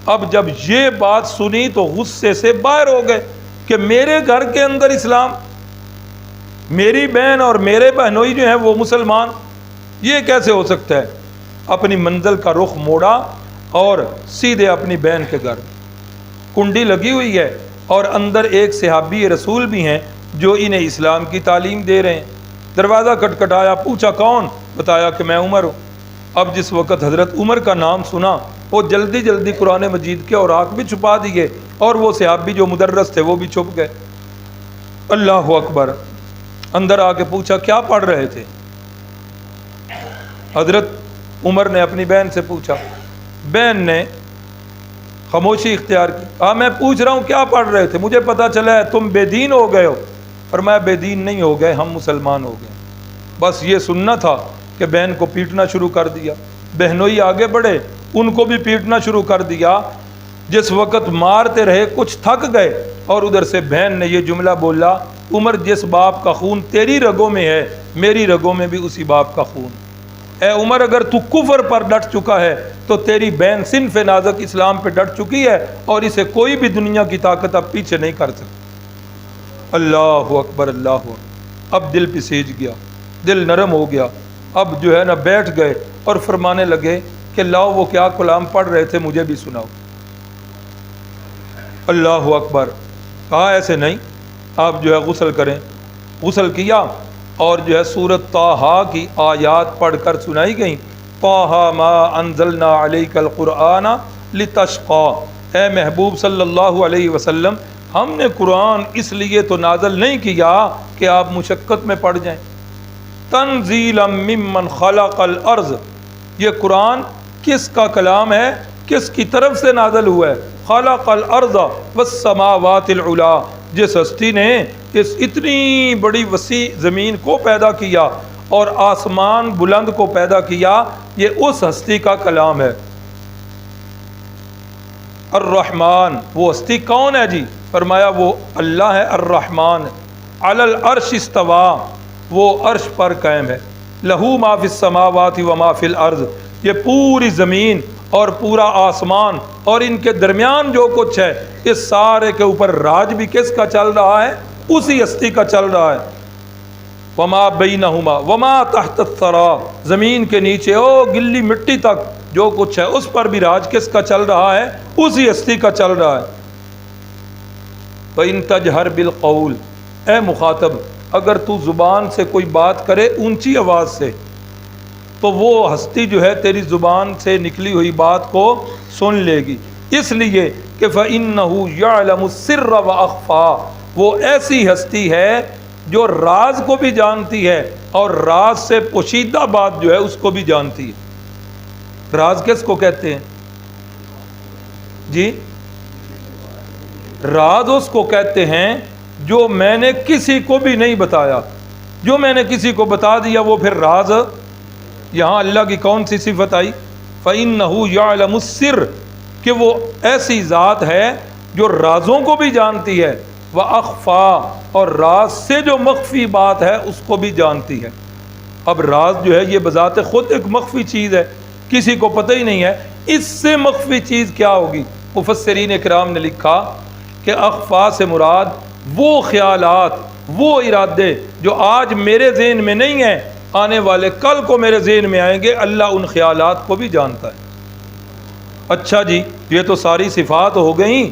اب جب یہ بات سنی تو غصے سے باہر ہو گئے کہ میرے گھر کے اندر اسلام، میری بہن اور میرے بہنوئی جو ہیں وہ مسلمان، یہ کیسے ہو سکتا ہے؟ اپنی منزل کا رخ موڑا اور سیدھے اپنی بہن کے گھر۔ کنڈی لگی ہوئی ہے اور اندر ایک صحابی رسول بھی ہیں جو انہیں اسلام کی تعلیم دے رہے ہیں۔ دروازہ کھٹکھٹایا، پوچھا کون؟ بتایا کہ میں عمر ہوں۔ اب جس وقت حضرت عمر کا نام سنا وہ جلدی جلدی قرآن مجید کے اوراق بھی چھپا دیے اور وہ صحابی جو مدرس تھے وہ بھی چھپ گئے۔ اللہ اکبر۔ اندر آ کے پوچھا کیا پڑھ رہے تھے؟ حضرت عمر نے اپنی بہن سے پوچھا، بہن نے خاموشی اختیار کی۔ میں پوچھ رہا ہوں کیا پڑھ رہے تھے؟ مجھے پتا چلا ہے تم بے دین ہو گئے ہو۔ فرمایا بے دین نہیں ہو گئے، ہم مسلمان ہو گئے۔ بس یہ سننا تھا کہ بہن کو پیٹنا شروع کر دیا۔ بہنوئی آگے بڑھے، ان کو بھی پیٹنا شروع کر دیا۔ جس وقت مارتے رہے کچھ تھک گئے اور ادھر سے بہن نے یہ جملہ بولا، عمر جس باپ کا خون تیری رگوں میں ہے میری رگوں میں بھی اسی باپ کا خون۔ اے عمر اگر تو کفر پر ڈٹ چکا ہے تو تیری بہن صنف نازک اسلام پہ ڈٹ چکی ہے اور اسے کوئی بھی دنیا کی طاقت اب پیچھے نہیں کر سکتی۔ اللہ اکبر، اللہ اکبر۔ اب دل پسیج گیا، دل نرم ہو گیا۔ اب جو ہے نا بیٹھ گئے اور فرمانے لگے کہ لاؤ وہ کیا کلام پڑھ رہے تھے مجھے بھی سناؤ۔ اللہ اکبر۔ کہا ایسے نہیں، آپ جو ہے غسل کریں۔ غسل کیا اور جو ہے سورۃ طٰہٰ کی آیات پڑھ کر سنائی گئیں۔ طٰہٰ ما انزلنا علیک القرآن لتشقیٰ، اے محبوب صلی اللہ علیہ وسلم ہم نے قرآن اس لیے تو نازل نہیں کیا کہ آپ مشقت میں پڑ جائیں۔ تنزیلا ممن خلق الارض، یہ قرآن کس کا کلام ہے؟ کس کی طرف سے نازل ہوا ہے؟ خلق الارض والسماوات العلا، جس ہستی نے اس اتنی بڑی وسیع زمین کو پیدا کیا اور آسمان بلند کو پیدا کیا، یہ اس ہستی کا کلام ہے۔ الرحمن، وہ ہستی کون ہے جی؟ فرمایا وہ اللہ ہے الرحمن۔ علی العرش استویٰ، وہ عرش پر قائم ہے۔ لہو ما فی السماوات و ما فی الارض، یہ پوری زمین اور پورا آسمان اور ان کے درمیان جو کچھ ہے اس سارے کے اوپر راج بھی کس کا چل رہا ہے؟ اسی ہستی کا چل رہا ہے۔ وما بینہما وما تحت الثری، زمین کے نیچے او گلی مٹی تک جو کچھ ہے اس پر بھی راج کس کا چل رہا ہے؟ اسی ہستی کا چل رہا ہے۔ وَإِن تَجْهَرْ بِالْقَوْلِ، اے مخاطب اگر تو زبان سے کوئی بات کرے اونچی آواز سے تو وہ ہستی جو ہے تیری زبان سے نکلی ہوئی بات کو سن لے گی، اس لیے کہ فَإِنَّهُ يَعْلَمُ السِّرَّ وَأَخْفَى، وہ ایسی ہستی ہے جو راز کو بھی جانتی ہے اور راز سے پوشیدہ بات جو ہے اس کو بھی جانتی ہے۔ راز کس کو کہتے ہیں جی؟ راز اس کو کہتے ہیں جو میں نے کسی کو بھی نہیں بتایا، جو میں نے کسی کو بتا دیا وہ پھر راز۔ یہاں اللہ کی کون سی صفت آئی؟ فَإِنَّهُ يَعْلَمُ السِّرَّ، کہ وہ ایسی ذات ہے جو رازوں کو بھی جانتی ہے، وَأَخْفَى، اور راز سے جو مخفی بات ہے اس کو بھی جانتی ہے۔ اب راز جو ہے یہ بذات خود ایک مخفی چیز ہے، کسی کو پتہ ہی نہیں ہے، اس سے مخفی چیز کیا ہوگی؟ مفسرین کرام نے لکھا کہ اخفا سے مراد وہ خیالات، وہ ارادے جو آج میرے ذہن میں نہیں ہیں، آنے والے کل کو میرے ذہن میں آئیں گے، اللہ ان خیالات کو بھی جانتا ہے۔ اچھا جی، یہ تو ساری صفات ہو گئیں،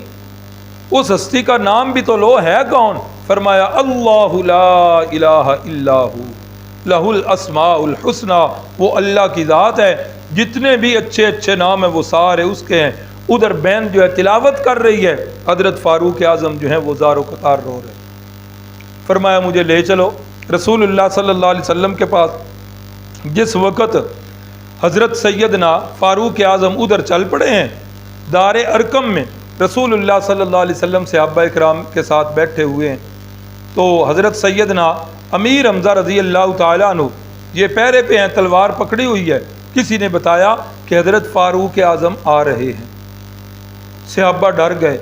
اس ہستی کا نام بھی تو لو، ہے کون؟ فرمایا اللہ لا الہ الا ہو لہ الاسماء الحسنی، وہ اللہ کی ذات ہے، جتنے بھی اچھے اچھے نام ہیں وہ سارے اس کے ہیں۔ ادھر بین جو ہے تلاوت کر رہی ہے، حضرت فاروق اعظم جو ہیں وہ زار و قطار رو رہے ہیں۔ فرمایا مجھے لے چلو رسول اللہ صلی اللہ علیہ وسلم کے پاس۔ جس وقت حضرت سیدنا فاروق اعظم ادھر چل پڑے ہیں دار ارقم میں، رسول اللہ صلی اللہ علیہ وسلم صحابہ کرام کے ساتھ بیٹھے ہوئے ہیں، تو حضرت سیدنا امیر حمزہ رضی اللہ تعالیٰ عنہ یہ پیرے پہ ہیں، تلوار پکڑی ہوئی ہے۔ کسی نے بتایا کہ حضرت فاروق اعظم آ رہے ہیں، صحابہ ڈر گئے۔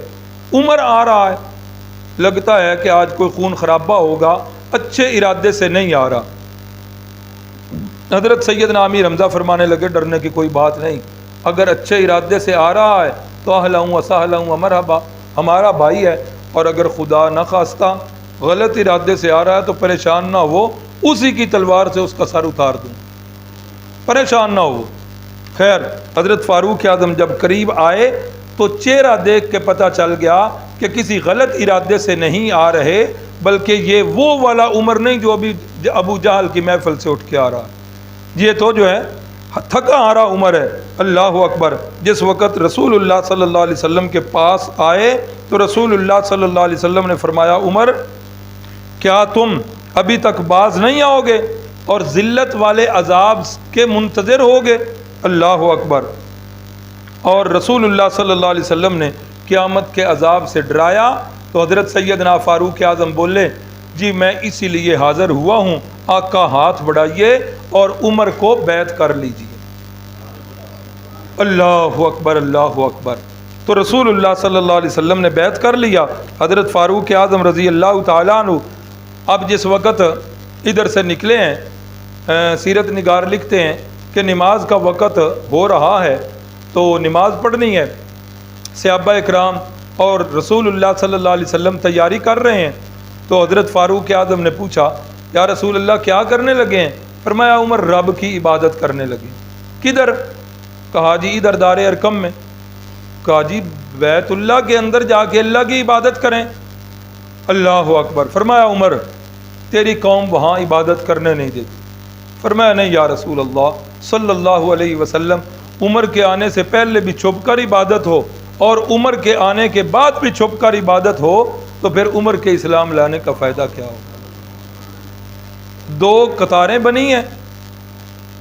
عمر آ رہا ہے، لگتا ہے کہ آج کوئی خون خرابہ ہوگا، اچھے ارادے سے نہیں آ رہا۔ حضرت سیدنا امیر حمزہ فرمانے لگے ڈرنے کی کوئی بات نہیں، اگر اچھے ارادے سے آ رہا ہے تو اہلا و سہلا و مرحبا، ہمارا بھائی ہے، اور اگر خدا نہ خواستہ غلط ارادے سے آ رہا ہے تو پریشان نہ ہو، اسی کی تلوار سے اس کا سر اتار دوں، پریشان نہ ہو۔ خیر، حضرت فاروق اعظم جب قریب آئے تو چہرہ دیکھ کے پتہ چل گیا کہ کسی غلط ارادے سے نہیں آ رہے، بلکہ یہ وہ والا عمر نہیں جو ابھی ابو جہل کی محفل سے اٹھ کے آ رہا ہے، یہ تو جو ہے تھکا آ رہا عمر ہے۔ اللہ اکبر۔ جس وقت رسول اللہ صلی اللہ علیہ وسلم کے پاس آئے تو رسول اللہ صلی اللہ علیہ وسلم نے فرمایا عمر کیا تم ابھی تک باز نہیں آؤ گے اور ذلت والے عذاب کے منتظر ہوگے؟ اللہ اکبر۔ اور رسول اللہ صلی اللہ علیہ وسلم نے قیامت کے عذاب سے ڈرایا تو حضرت سیدنا فاروق اعظم بولے جی میں اسی لیے حاضر ہوا ہوں، آقا ہاتھ بڑھائیے اور عمر کو بیعت کر لیجیے۔ اللہ اکبر، اللہ اکبر۔ تو رسول اللہ صلی اللہ علیہ وسلم نے بیعت کر لیا۔ حضرت فاروق اعظم رضی اللہ تعالیٰ عنہ اب جس وقت ادھر سے نکلے ہیں، سیرت نگار لکھتے ہیں کہ نماز کا وقت ہو رہا ہے تو نماز پڑھنی ہے، صحابہ اکرام اور رسول اللہ صلی اللہ علیہ وسلم تیاری کر رہے ہیں۔ تو حضرت فاروق اعظم نے پوچھا یا رسول اللہ کیا کرنے لگے ہیں؟ فرمایا عمر رب کی عبادت کرنے لگے۔ کدھر؟ کہا جی ادھر دار ارقم میں۔ کہا جی بیت اللہ کے اندر جا کے اللہ کی عبادت کریں۔ اللہ اکبر۔ فرمایا عمر تیری قوم وہاں عبادت کرنے نہیں دیتی۔ فرمایا نہیں یا رسول اللہ صلی اللہ علیہ وسلم، عمر کے آنے سے پہلے بھی چھپ کر عبادت ہو اور عمر کے آنے کے بعد بھی چھپ کر عبادت ہو تو پھر عمر کے اسلام لانے کا فائدہ کیا ہوگا؟ دو قطاریں بنی ہیں،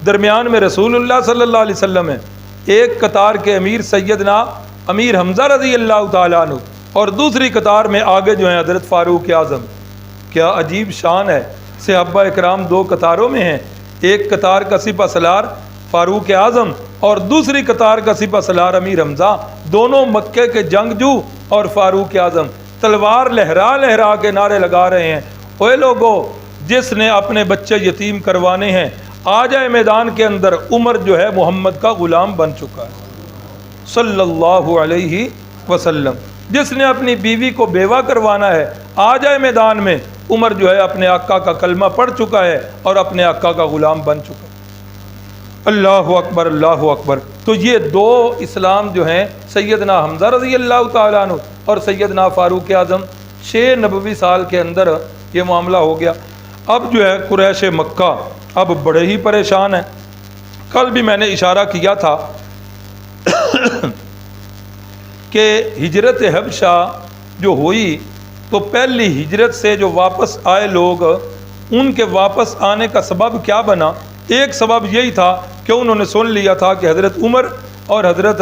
درمیان میں رسول اللہ صلی اللہ علیہ وسلم ہے، ایک قطار کے امیر سیدنا امیر حمزہ رضی اللہ تعالیٰ عنہ اور دوسری قطار میں آگے جو ہیں حضرت فاروق اعظم۔ کیا عجیب شان ہے، صحابہ اکرام دو قطاروں میں ہیں، ایک قطار کا سپہ سالار فاروق اعظم اور دوسری قطار کا سپہ سالار امیر حمزہ، دونوں مکے کے جنگجو اور فاروق اعظم تلوار لہرا لہرا کے نعرے لگا رہے ہیں اوے لوگو جس نے اپنے بچے یتیم کروانے ہیں آ جائے میدان کے اندر۔ عمر جو ہے محمد کا غلام بن چکا ہے صلی اللہ علیہ وسلم۔ جس نے اپنی بیوی کو بیوہ کروانا ہے آ جائے میدان میں۔ عمر جو ہے اپنے آقا کا کلمہ پڑھ چکا ہے اور اپنے آقا کا غلام بن چکا ہے۔ اللہ اکبر، اللہ اکبر۔ تو یہ دو اسلام جو ہیں سیدنا حمزہ رضی اللہ تعالیٰ عنہ اور سیدنا فاروق اعظم 6 نبوی سال کے اندر یہ معاملہ ہو گیا۔ اب جو ہے قریش مکہ اب بڑے ہی پریشان ہیں۔ کل بھی میں نے اشارہ کیا تھا کہ ہجرت حبشہ جو ہوئی تو پہلی ہجرت سے جو واپس آئے لوگ ان کے واپس آنے کا سبب کیا بنا؟ ایک سبب یہی تھا کہ انہوں نے سن لیا تھا کہ حضرت عمر اور حضرت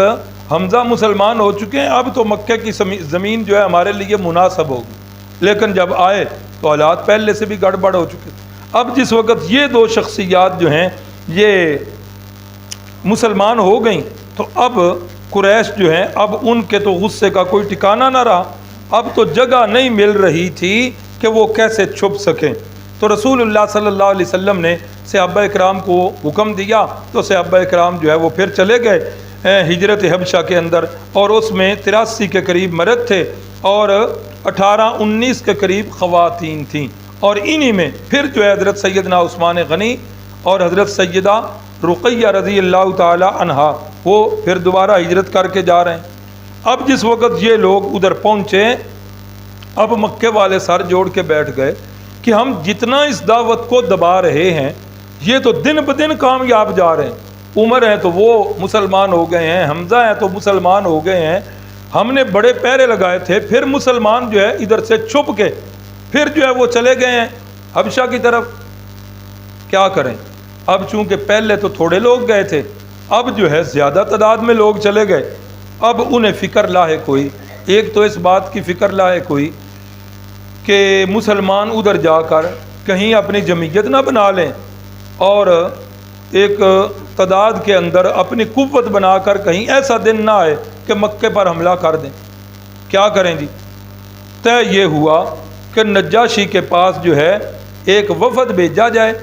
حمزہ مسلمان ہو چکے ہیں، اب تو مکہ کی زمین جو ہے ہمارے لیے مناسب ہوگی۔ لیکن جب آئے تو حالات پہلے سے بھی گڑبڑ ہو چکے تھے۔ اب جس وقت یہ دو شخصیات جو ہیں یہ مسلمان ہو گئیں تو اب قریش جو ہیں اب ان کے تو غصے کا کوئی ٹھکانہ نہ رہا، اب تو جگہ نہیں مل رہی تھی کہ وہ کیسے چھپ سکیں۔ تو رسول اللہ صلی اللہ علیہ وسلم نے صحابہ اکرام کو حکم دیا تو صحابہ اکرام جو ہے وہ پھر چلے گئے ہجرت حبشہ کے اندر، اور اس میں 83 کے قریب مرد تھے اور 18-19 کے قریب خواتین تھیں، اور انہی میں پھر جو ہے حضرت سیدنا عثمان غنی اور حضرت سیدہ رقیہ رضی اللہ تعالی عنہا وہ پھر دوبارہ ہجرت کر کے جا رہے ہیں۔ اب جس وقت یہ لوگ ادھر پہنچے، اب مکے والے سر جوڑ کے بیٹھ گئے کہ ہم جتنا اس دعوت کو دبا رہے ہیں یہ تو دن بدن کامیاب جا رہے ہیں، عمر ہیں تو وہ مسلمان ہو گئے ہیں، حمزہ ہیں تو مسلمان ہو گئے ہیں، ہم نے بڑے پہرے لگائے تھے، پھر مسلمان جو ہے ادھر سے چھپ کے پھر جو ہے وہ چلے گئے ہیں حبشہ کی طرف۔ کیا کریں؟ اب چونکہ پہلے تو تھوڑے لوگ گئے تھے، اب جو ہے زیادہ تعداد میں لوگ چلے گئے۔ اب انہیں فکر لاحق ہوئی، ایک تو اس بات کی فکر لاحق ہوئی کہ مسلمان ادھر جا کر کہیں اپنی جمعیت نہ بنا لیں اور ایک تعداد کے اندر اپنی قوت بنا کر کہیں ایسا دن نہ آئے کہ مکے پر حملہ کر دیں۔ کیا کریں جی؟ طے یہ ہوا کہ نجاشی کے پاس جو ہے ایک وفد بھیجا جائے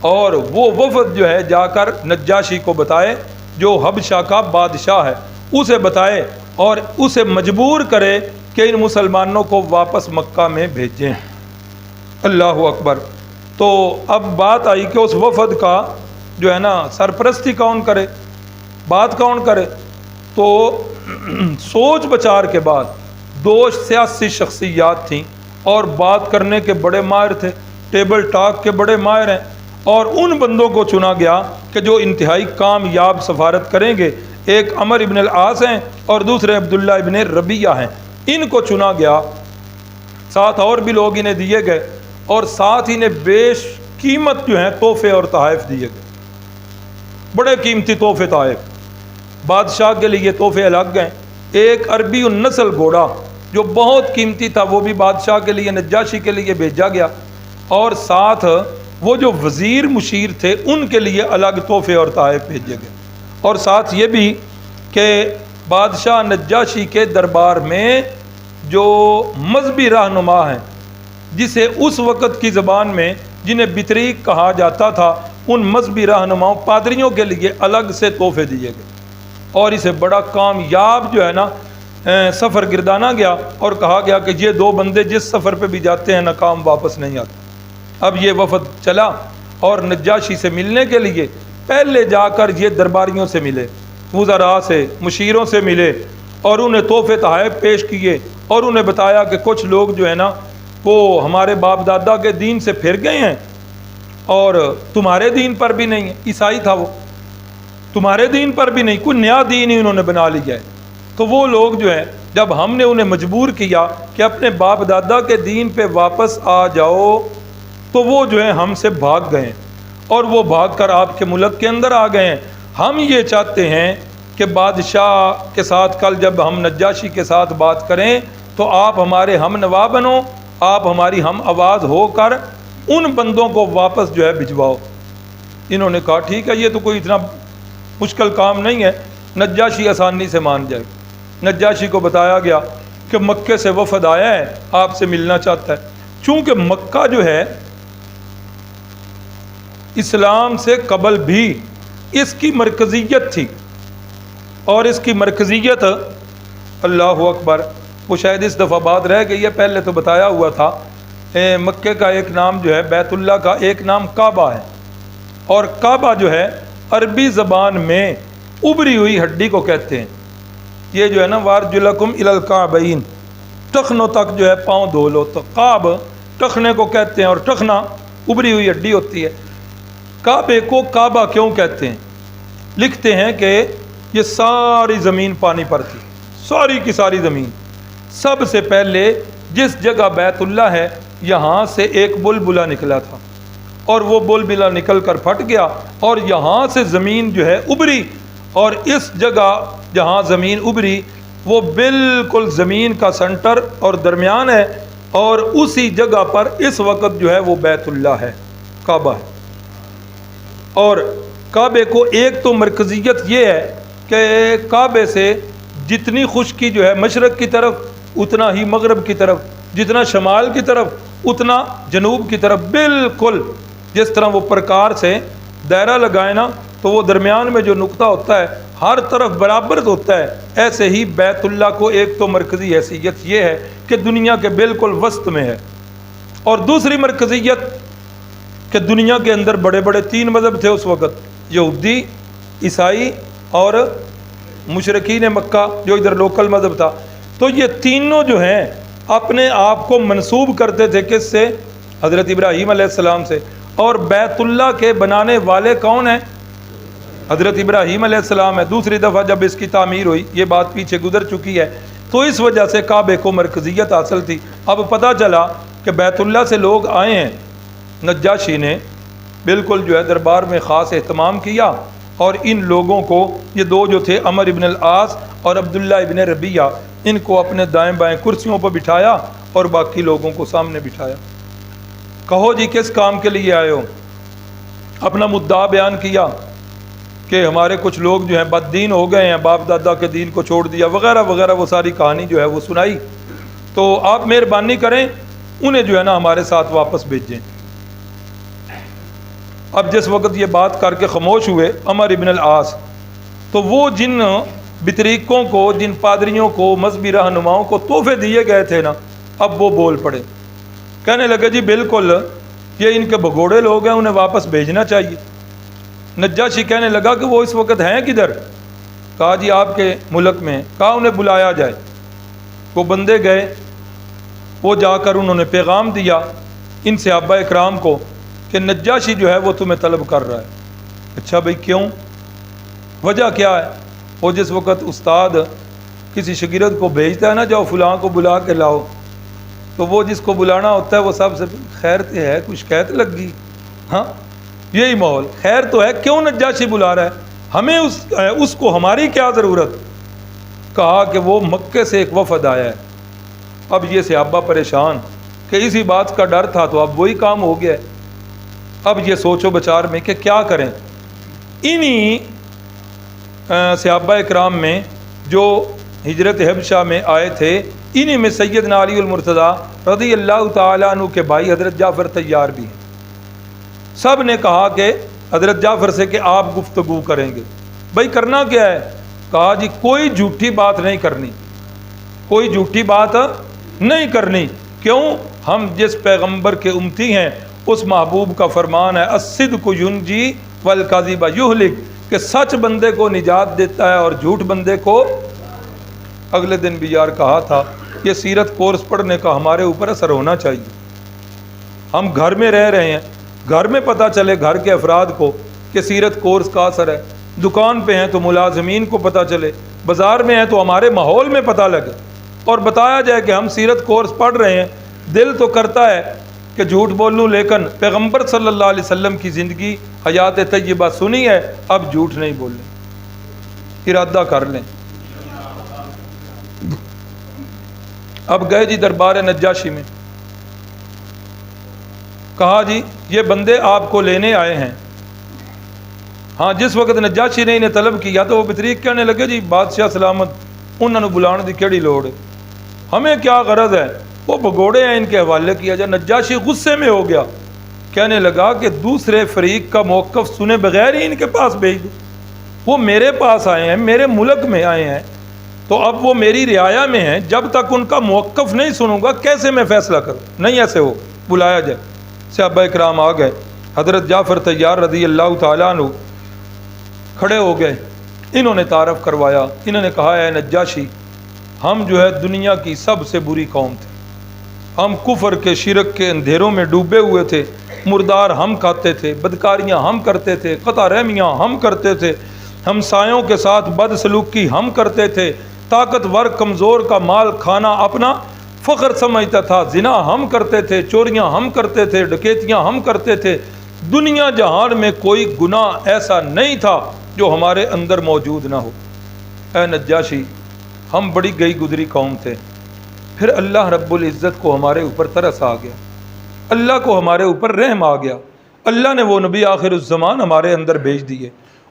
اور وہ وفد جو ہے جا کر نجاشی کو بتائے، جو حبشہ کا بادشاہ ہے اسے بتائے اور اسے مجبور کرے کہ ان مسلمانوں کو واپس مکہ میں بھیجیں۔ اللہ اکبر۔ تو اب بات آئی کہ اس وفد کا جو ہے نا سرپرستی کون کرے، بات کون کرے؟ تو سوچ بچار کے بعد دو سیاسی شخصیات تھیں اور بات کرنے کے بڑے ماہر تھے، ٹیبل ٹاک کے بڑے ماہر ہیں، اور ان بندوں کو چنا گیا کہ جو انتہائی کامیاب سفارت کریں گے۔ ایک عمر ابن العاص ہیں اور دوسرے عبداللہ ابن ربیہ ہیں، ان کو چنا گیا، ساتھ اور بھی لوگ انہیں دیے گئے اور ساتھ انہیں بیش قیمت جو ہیں تحفے اور تحائف دیے گئے، بڑے قیمتی تحفے تحائف۔ بادشاہ کے لیے تحفے الگ ہیں، ایک عربی النسل گھوڑا جو بہت قیمتی تھا وہ بھی بادشاہ کے لیے، نجاشی کے لیے بھیجا گیا، اور ساتھ وہ جو وزیر مشیر تھے ان کے لیے الگ تحفے اور تحائف بھیجے گئے، اور ساتھ یہ بھی کہ بادشاہ نجاشی کے دربار میں جو مذہبی رہنما ہیں، جسے اس وقت کی زبان میں جنہیں بطریق کہا جاتا تھا، ان مذہبی رہنماؤں پادریوں کے لیے الگ سے تحفے دیے گئے، اور اسے بڑا کامیاب جو ہے نا سفر گردانا گیا، اور کہا گیا کہ یہ دو بندے جس سفر پہ بھی جاتے ہیں ناکام واپس نہیں آتے۔ اب یہ وفد چلا اور نجاشی سے ملنے کے لیے پہلے جا کر یہ درباریوں سے ملے، وزراء سے، مشیروں سے ملے، اور انہیں تحفے تحائف پیش کیے، اور انہیں بتایا کہ کچھ لوگ جو ہے نا وہ ہمارے باپ دادا کے دین سے پھر گئے ہیں اور تمہارے دین پر بھی نہیں ہے، عیسائی تھا وہ، تمہارے دین پر بھی نہیں، کوئی نیا دین ہی انہوں نے بنا لیا ہے۔ تو وہ لوگ جو ہیں جب ہم نے انہیں مجبور کیا کہ اپنے باپ دادا کے دین پہ واپس آ جاؤ، تو وہ جو ہیں ہم سے بھاگ گئے ہیں، اور وہ بھاگ کر آپ کے ملک کے اندر آ گئے ہیں۔ ہم یہ چاہتے ہیں کہ بادشاہ کے ساتھ کل جب ہم نجاشی کے ساتھ بات کریں تو آپ ہمارے ہم نوا بنو، آپ ہماری ہم آواز ہو کر ان بندوں کو واپس جو ہے بھجواؤ۔ انہوں نے کہا ٹھیک ہے، یہ تو کوئی اتنا مشکل کام نہیں ہے، نجاشی آسانی سے مان جائے۔ نجاشی کو بتایا گیا کہ مکے سے وفد آیا ہے، آپ سے ملنا چاہتا ہے۔ چونکہ مکہ جو ہے اسلام سے قبل بھی اس کی مرکزیت تھی، اور اس کی مرکزیت اللہ اکبر، وہ شاید اس دفعہ بات رہ گئی ہے، پہلے تو بتایا ہوا تھا۔ مکے کا ایک نام جو ہے بیت اللہ کا ایک نام کعبہ ہے، اور کعبہ جو ہے عربی زبان میں ابری ہوئی ہڈی کو کہتے ہیں۔ یہ جو ہے نا وارجلکم الی الکعبین، ٹخنوں تک جو ہے پاؤں دھو لو، تو قاب ٹخنے کو کہتے ہیں، اور ٹخنا ابری ہوئی ہڈی ہوتی ہے۔ کعبے کو کعبہ کیوں کہتے ہیں؟ لکھتے ہیں کہ یہ ساری زمین پانی پر تھی، ساری کی ساری زمین۔ سب سے پہلے جس جگہ بیت اللہ ہے یہاں سے ایک بلبلہ نکلا تھا، اور وہ بلبلہ نکل کر پھٹ گیا، اور یہاں سے زمین جو ہے ابری، اور اس جگہ جہاں زمین ابری وہ بالکل زمین کا سنٹر اور درمیان ہے، اور اسی جگہ پر اس وقت جو ہے وہ بیت اللہ ہے، کعبہ ہے۔ اور کعبے کو ایک تو مرکزیت یہ ہے کہ کعبے سے جتنی خشکی جو ہے مشرق کی طرف اتنا ہی مغرب کی طرف، جتنا شمال کی طرف اتنا جنوب کی طرف، بالکل جس طرح وہ پرکار سے دائرہ لگائے نا تو وہ درمیان میں جو نقطہ ہوتا ہے ہر طرف برابر ہوتا ہے، ایسے ہی بیت اللہ کو ایک تو مرکزی حیثیت یہ ہے کہ دنیا کے بالکل وسط میں ہے، اور دوسری مرکزیت کہ دنیا کے اندر بڑے بڑے 3 مذہب تھے اس وقت، یہودی، عیسائی اور مشرکین مکہ جو ادھر لوکل مذہب تھا. تو یہ تینوں جو ہیں اپنے آپ کو منسوب کرتے تھے کس سے؟ حضرت ابراہیم علیہ السلام سے. اور بیت اللہ کے بنانے والے کون ہیں؟ حضرت ابراہیم علیہ السلام ہے. دوسری دفعہ جب اس کی تعمیر ہوئی، یہ بات پیچھے گزر چکی ہے، تو اس وجہ سے کعبے کو مرکزیت حاصل تھی. اب پتہ چلا کہ بیت اللہ سے لوگ آئے ہیں، نجاشی نے بالکل جو ہے دربار میں خاص اہتمام کیا، اور ان لوگوں کو، یہ 2 جو تھے عمر ابن العاص اور عبداللہ ابن ربیعہ، ان کو اپنے دائیں بائیں کرسیوں پر بٹھایا اور باقی لوگوں کو سامنے بٹھایا. کہو جی کس کام کے لیے آئے ہو؟ اپنا مدعا بیان کیا کہ ہمارے کچھ لوگ جو ہیں بد دین ہو گئے ہیں، باپ دادا کے دین کو چھوڑ دیا وغیرہ وغیرہ، وہ ساری کہانی جو ہے وہ سنائی. تو آپ مہربانی کریں انہیں جو ہے نا ہمارے ساتھ واپس بھیجیں. اب جس وقت یہ بات کر کے خاموش ہوئے عمر ابن العاص، تو وہ جن بطریقوں کو، جن پادریوں کو، مذہبی رہنماؤں کو تحفے دیے گئے تھے نا، اب وہ بول پڑے. کہنے لگے جی بالکل یہ ان کے بھگوڑے لوگ ہیں، انہیں واپس بھیجنا چاہیے. نجاشی کہنے لگا کہ وہ اس وقت ہیں کدھر؟ کہا جی آپ کے ملک میں. کہا انہیں بلایا جائے. وہ بندے گئے، وہ جا کر انہوں نے پیغام دیا ان صحابہ اکرام کو کہ نجاشی جو ہے وہ تمہیں طلب کر رہا ہے. اچھا بھائی کیوں؟ وجہ کیا ہے؟ وہ جس وقت استاد کسی شاگرد کو بھیجتا ہے نا، جاؤ فلاں کو بلا کے لاؤ، تو وہ جس کو بلانا ہوتا ہے وہ سب سے خیر تو ہے، کچھ شکایت لگ گئی، ہاں یہی ماحول، خیر تو ہے، کیوں نجاشی بلا رہا ہے، ہمیں اس کو ہماری کیا ضرورت؟ کہا کہ وہ مکے سے ایک وفد آیا ہے. اب یہ صحابہ پریشان کہ اسی بات کا ڈر تھا تو اب وہی کام ہو گیا ہے. اب یہ سوچو بچار میں کہ کیا کریں. انہی صحابہ اکرام میں جو ہجرت حبشہ میں آئے تھے، انہی میں سیدنا علی المرتضیٰ رضی اللہ تعالیٰ عنہ کے بھائی حضرت جعفر طیار بھی ہیں. سب نے کہا کہ حضرت جعفر سے کہ آپ گفتگو کریں گے. بھائی کرنا کیا ہے؟ کہا جی کوئی جھوٹی بات نہیں کرنی، کوئی جھوٹی بات نہیں کرنی. کیوں؟ ہم جس پیغمبر کے امتی ہیں اس محبوب کا فرمان ہے الصدق ینجی والکذب یہلک، کہ سچ بندے کو نجات دیتا ہے اور جھوٹ بندے کو. اگلے دن بھی یار کہا تھا یہ سیرت کورس پڑھنے کا ہمارے اوپر اثر ہونا چاہیے. ہم گھر میں رہ رہے ہیں، گھر میں پتہ چلے گھر کے افراد کو کہ سیرت کورس کا اثر ہے، دکان پہ ہیں تو ملازمین کو پتہ چلے، بازار میں ہیں تو ہمارے ماحول میں پتہ لگے اور بتایا جائے کہ ہم سیرت کورس پڑھ رہے ہیں. دل تو کرتا ہے کہ جھوٹ بول لوں، لیکن پیغمبر صلی اللہ علیہ وسلم کی زندگی حیات طیبہ سنی ہے، اب جھوٹ نہیں بولیں، ارادہ کر لیں. اب گئے جی دربار نجاشی میں، کہا جی یہ بندے آپ کو لینے آئے ہیں. ہاں جس وقت نجاشی نے انہیں طلب کیا تو وہ بطریق کہنے لگے جی بادشاہ سلامت انہوں نے بلانے دی کیڑی لوڑ ہے، ہمیں کیا غرض ہے، وہ بھگوڑے ہیں ان کے حوالے کیا جائے. نجاشی غصے میں ہو گیا، کہنے لگا کہ دوسرے فریق کا موقف سنے بغیر ہی ان کے پاس بھیج دو. وہ میرے پاس آئے ہیں، میرے ملک میں آئے ہیں، تو اب وہ میری رعایا میں ہیں، جب تک ان کا موقف نہیں سنوں گا کیسے میں فیصلہ کروں؟ نہیں ایسے ہو، بلایا جائے. صحابہ اکرام آ گئے. حضرت جعفر طیار رضی اللہ تعالیٰ عنہ کھڑے ہو گئے، انہوں نے تعارف کروایا. انہوں نے کہا اے نجاشی، ہم جو ہے دنیا کی سب سے بری قوم تھے، ہم کفر کے شرک کے اندھیروں میں ڈوبے ہوئے تھے، مردار ہم کھاتے تھے، بدکاریاں ہم کرتے تھے، قطع رحمیاں ہم کرتے تھے، ہمسایوں کے ساتھ بد سلوکی ہم کرتے تھے، طاقتور کمزور کا مال کھانا اپنا فخر سمجھتا تھا، زنا ہم کرتے تھے، چوریاں ہم کرتے تھے، ڈکیتیاں ہم کرتے تھے. دنیا جہان میں کوئی گناہ ایسا نہیں تھا جو ہمارے اندر موجود نہ ہو. اے نجاشی، ہم بڑی گئی گزری قوم تھے، پھر اللہ رب العزت کو ہمارے اوپر ترس آ گیا، اللہ کو ہمارے اوپر رحم آ گیا. اللہ نے وہ نبی آخر الزمان ہمارے اندر بھیج دیے.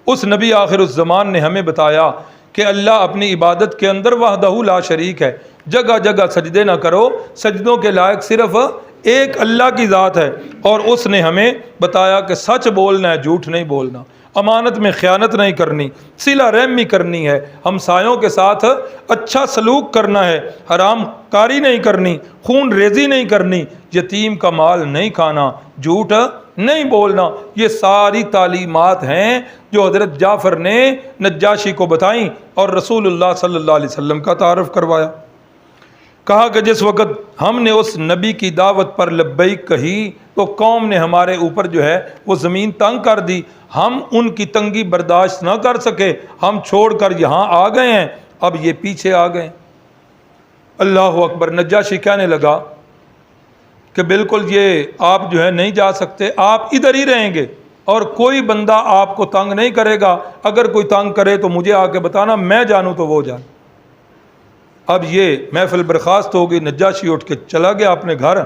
اس نبی آخر الزمان نے ہمیں بتایا کہ اللہ اپنی عبادت کے اندر وحدہ لا شریک ہے، جگہ جگہ سجدے نہ کرو، سجدوں کے لائق صرف ایک اللہ کی ذات ہے. اور اس نے ہمیں بتایا کہ سچ بولنا ہے، جھوٹ نہیں بولنا، امانت میں خیانت نہیں کرنی، صلہ رحمی کرنی ہے، ہمسایوں کے ساتھ اچھا سلوک کرنا ہے، حرام کاری نہیں کرنی، خون ریزی نہیں کرنی، یتیم کا مال نہیں کھانا، جھوٹ نہیں بولنا، یہ ساری تعلیمات ہیں جو حضرت جعفر نے نجاشی کو بتائیں اور رسول اللہ صلی اللہ علیہ وسلم کا تعارف کروایا۔ کہا کہ جس وقت ہم نے اس نبی کی دعوت پر لبیک کہی تو قوم نے ہمارے اوپر جو ہے وہ زمین تنگ کر دی، ہم ان کی تنگی برداشت نہ کر سکے، ہم چھوڑ کر یہاں آ گئے ہیں، اب یہ پیچھے آ گئے۔ اللہ اکبر۔ نجاشی کہنے لگا کہ بالکل یہ آپ جو ہے نہیں جا سکتے، آپ ادھر ہی رہیں گے اور کوئی بندہ آپ کو تنگ نہیں کرے گا، اگر کوئی تنگ کرے تو مجھے آ کے بتانا، میں جانوں تو وہ جان۔ اب یہ محفل برخاست ہو گئی، نجاشی اٹھ کے چلا گیا اپنے گھر۔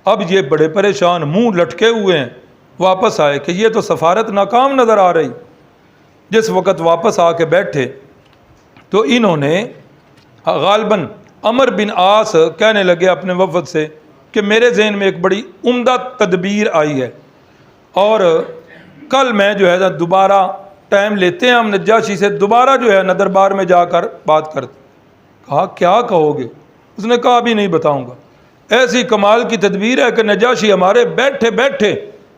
اب یہ بڑے پریشان، منہ لٹکے ہوئے ہیں، واپس آئے کہ یہ تو سفارت ناکام نظر آ رہی۔ جس وقت واپس آ کے بیٹھے تو انہوں نے غالباً عمر بن عاص کہنے لگے اپنے وفد سے کہ میرے ذہن میں ایک بڑی عمدہ تدبیر آئی ہے، اور کل میں جو ہے دوبارہ ٹائم لیتے ہیں ہم نجاشی سے، دوبارہ جو ہے نا دربار میں جا کر بات کرتے۔ کہا کیا کہو گے؟ اس نے کہا ابھی نہیں بتاؤں گا، ایسی کمال کی تدبیر ہے کہ نجاشی ہمارے بیٹھے بیٹھے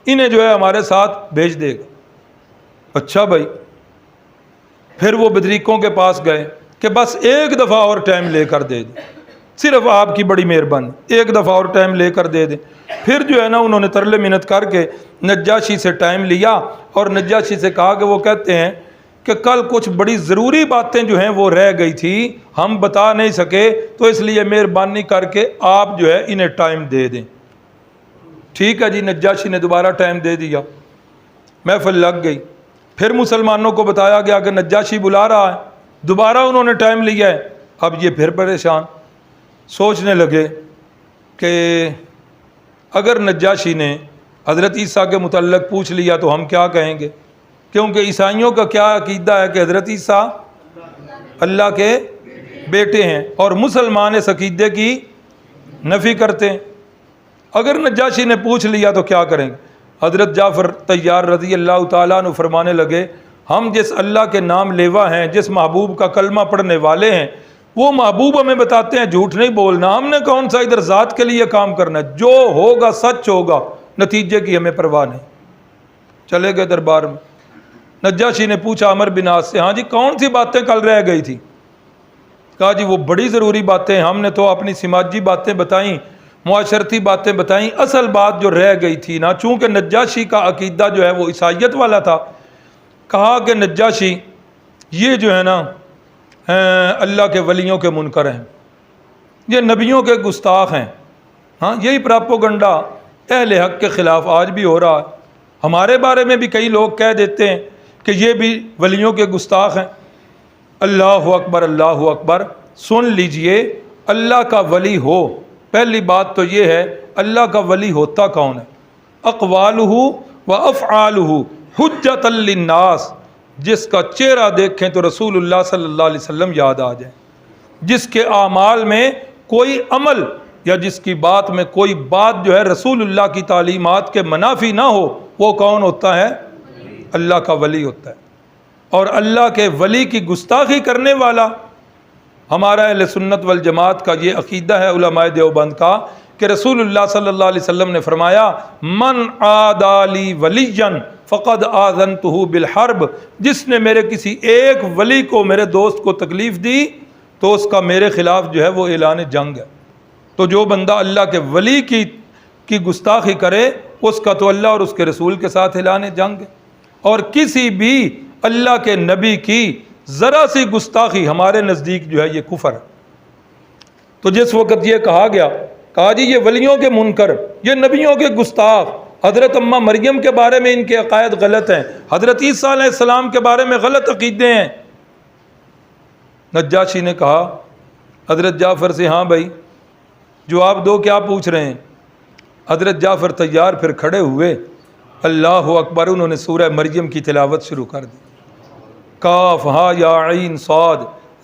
انہیں جو ہے ہمارے ساتھ بھیج دے گا۔ اچھا بھائی۔ پھر وہ بدریقوں کے پاس گئے کہ بس ایک دفعہ اور ٹائم لے کر دے دیں، صرف آپ کی بڑی مہربانی، ایک دفعہ اور ٹائم لے کر دے دیں۔ پھر جو ہے نا انہوں نے ترلے منت کر کے نجاشی سے ٹائم لیا اور نجاشی سے کہا کہ وہ کہتے ہیں کہ کل کچھ بڑی ضروری باتیں جو ہیں وہ رہ گئی تھی، ہم بتا نہیں سکے، تو اس لیے مہربانی کر کے آپ جو ہے انہیں ٹائم دے دیں۔ ٹھیک ہے جی، نجاشی نے دوبارہ ٹائم دے دیا، محفل لگ گئی۔ پھر مسلمانوں کو بتایا گیا کہ نجاشی بلا رہا ہے، دوبارہ انہوں نے ٹائم لیا ہے۔ اب یہ پھر پریشان، سوچنے لگے کہ اگر نجاشی نے حضرت عیسیٰ کے متعلق پوچھ لیا تو ہم کیا کہیں گے، کیونکہ عیسائیوں کا کیا عقیدہ ہے کہ حضرت عیسیٰ اللہ کے بیٹے ہیں، اور مسلمان اس عقیدے کی نفی کرتے ہیں۔ اگر نجاشی نے پوچھ لیا تو کیا کریں گے؟ حضرت جعفر طیار رضی اللہ تعالیٰ عنہ فرمانے لگے ہم جس اللہ کے نام لیوا ہیں، جس محبوب کا کلمہ پڑھنے والے ہیں، وہ محبوب ہمیں بتاتے ہیں جھوٹ نہیں بولنا، ہم نے کون سا ادھر ذات کے لیے کام کرنا ہے، جو ہوگا سچ ہوگا، نتیجے کی ہمیں پرواہ نہیں۔ چلے گئے دربار میں۔ نجاشی نے پوچھا عمر بن عاص سے، ہاں جی کون سی باتیں کل رہ گئی تھی؟ کہا جی وہ بڑی ضروری باتیں، ہم نے تو اپنی سماجی باتیں بتائیں، معاشرتی باتیں بتائیں، اصل بات جو رہ گئی تھی نا، چونکہ نجاشی کا عقیدہ جو ہے وہ عیسائیت والا تھا، کہا کہ نجاشی یہ جو ہے نا اللہ کے ولیوں کے منکر ہیں، یہ نبیوں کے گستاخ ہیں۔ ہاں یہی پراپوگنڈا اہل حق کے خلاف آج بھی ہو رہا ہے، ہمارے بارے میں بھی کئی لوگ کہہ دیتے ہیں کہ یہ بھی ولیوں کے گستاخ ہیں۔ اللہ اکبر، اللہ اکبر۔ سن لیجئے، اللہ کا ولی ہو، پہلی بات تو یہ ہے اللہ کا ولی ہوتا کون ہے؟ اقوالہ و افعالہ حجۃ للناس، جس کا چہرہ دیکھیں تو رسول اللہ صلی اللہ علیہ وسلم یاد آ جائیں، جس کے اعمال میں کوئی عمل یا جس کی بات میں کوئی بات جو ہے رسول اللہ کی تعلیمات کے منافی نہ ہو، وہ کون ہوتا ہے؟ اللہ کا ولی ہوتا ہے۔ اور اللہ کے ولی کی گستاخی کرنے والا، ہمارا اہل سنت والجماعت کا یہ عقیدہ ہے علماء دیوبند کا کہ رسول اللہ صلی اللہ علیہ وسلم نے فرمایا من عادی لی ولیا فقد آذنتہ بالحرب، جس نے میرے کسی ایک ولی کو، میرے دوست کو تکلیف دی تو اس کا میرے خلاف جو ہے وہ اعلان جنگ ہے۔ تو جو بندہ اللہ کے ولی کی گستاخی کرے اس کا تو اللہ اور اس کے رسول کے ساتھ اعلان جنگ ہے، اور کسی بھی اللہ کے نبی کی ذرا سی گستاخی ہمارے نزدیک جو ہے یہ کفر ہے۔ تو جس وقت یہ کہا گیا، کہا جی یہ ولیوں کے منکر، یہ نبیوں کے گستاخ، حضرت اماں مریم کے بارے میں ان کے عقائد غلط ہیں، حضرت عیسیٰ علیہ السلام کے بارے میں غلط عقیدے ہیں۔ نجاشی نے کہا حضرت جعفر سے، ہاں بھائی جواب دو، کیا پوچھ رہے ہیں؟ حضرت جعفر طیار پھر کھڑے ہوئے، اللہ اکبر، انہوں نے سورہ مریم کی تلاوت شروع کر دی۔ کاف ہا یا عین صاد،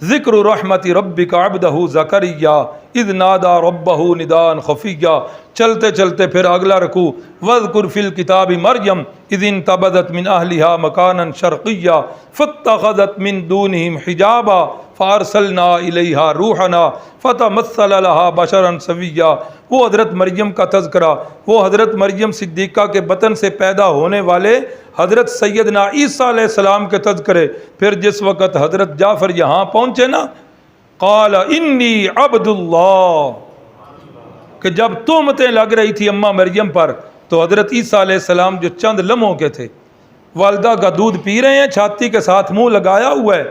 ذکر رحمت ربک عبدہ زکریا اذ نادا ربہ نداء خفیا۔ چلتے چلتے پھر اگلا رکوع، واذکر فی الکتاب مریم اذ انتبذت من اہلہا مکانا شرقیا فاتخذت من دونہم حجابا فارسلنا الیہا روحنا فتمثل لہا بشرا سویا۔ وہ حضرت مریم کا تذکرہ، وہ حضرت مریم صدیقہ کے بطن سے پیدا ہونے والے حضرت سیدنا عیسیٰ علیہ السلام کے تذکرے۔ پھر جس وقت حضرت جعفر یہاں پہنچے نا، قال انی عبد اللہ، کہ جب تہمتیں لگ رہی تھی اماں مریم پر، تو حضرت عیسیٰ علیہ السلام جو چند لمحوں کے تھے، والدہ کا دودھ پی رہے ہیں، چھاتی کے ساتھ منہ لگایا ہوا ہے،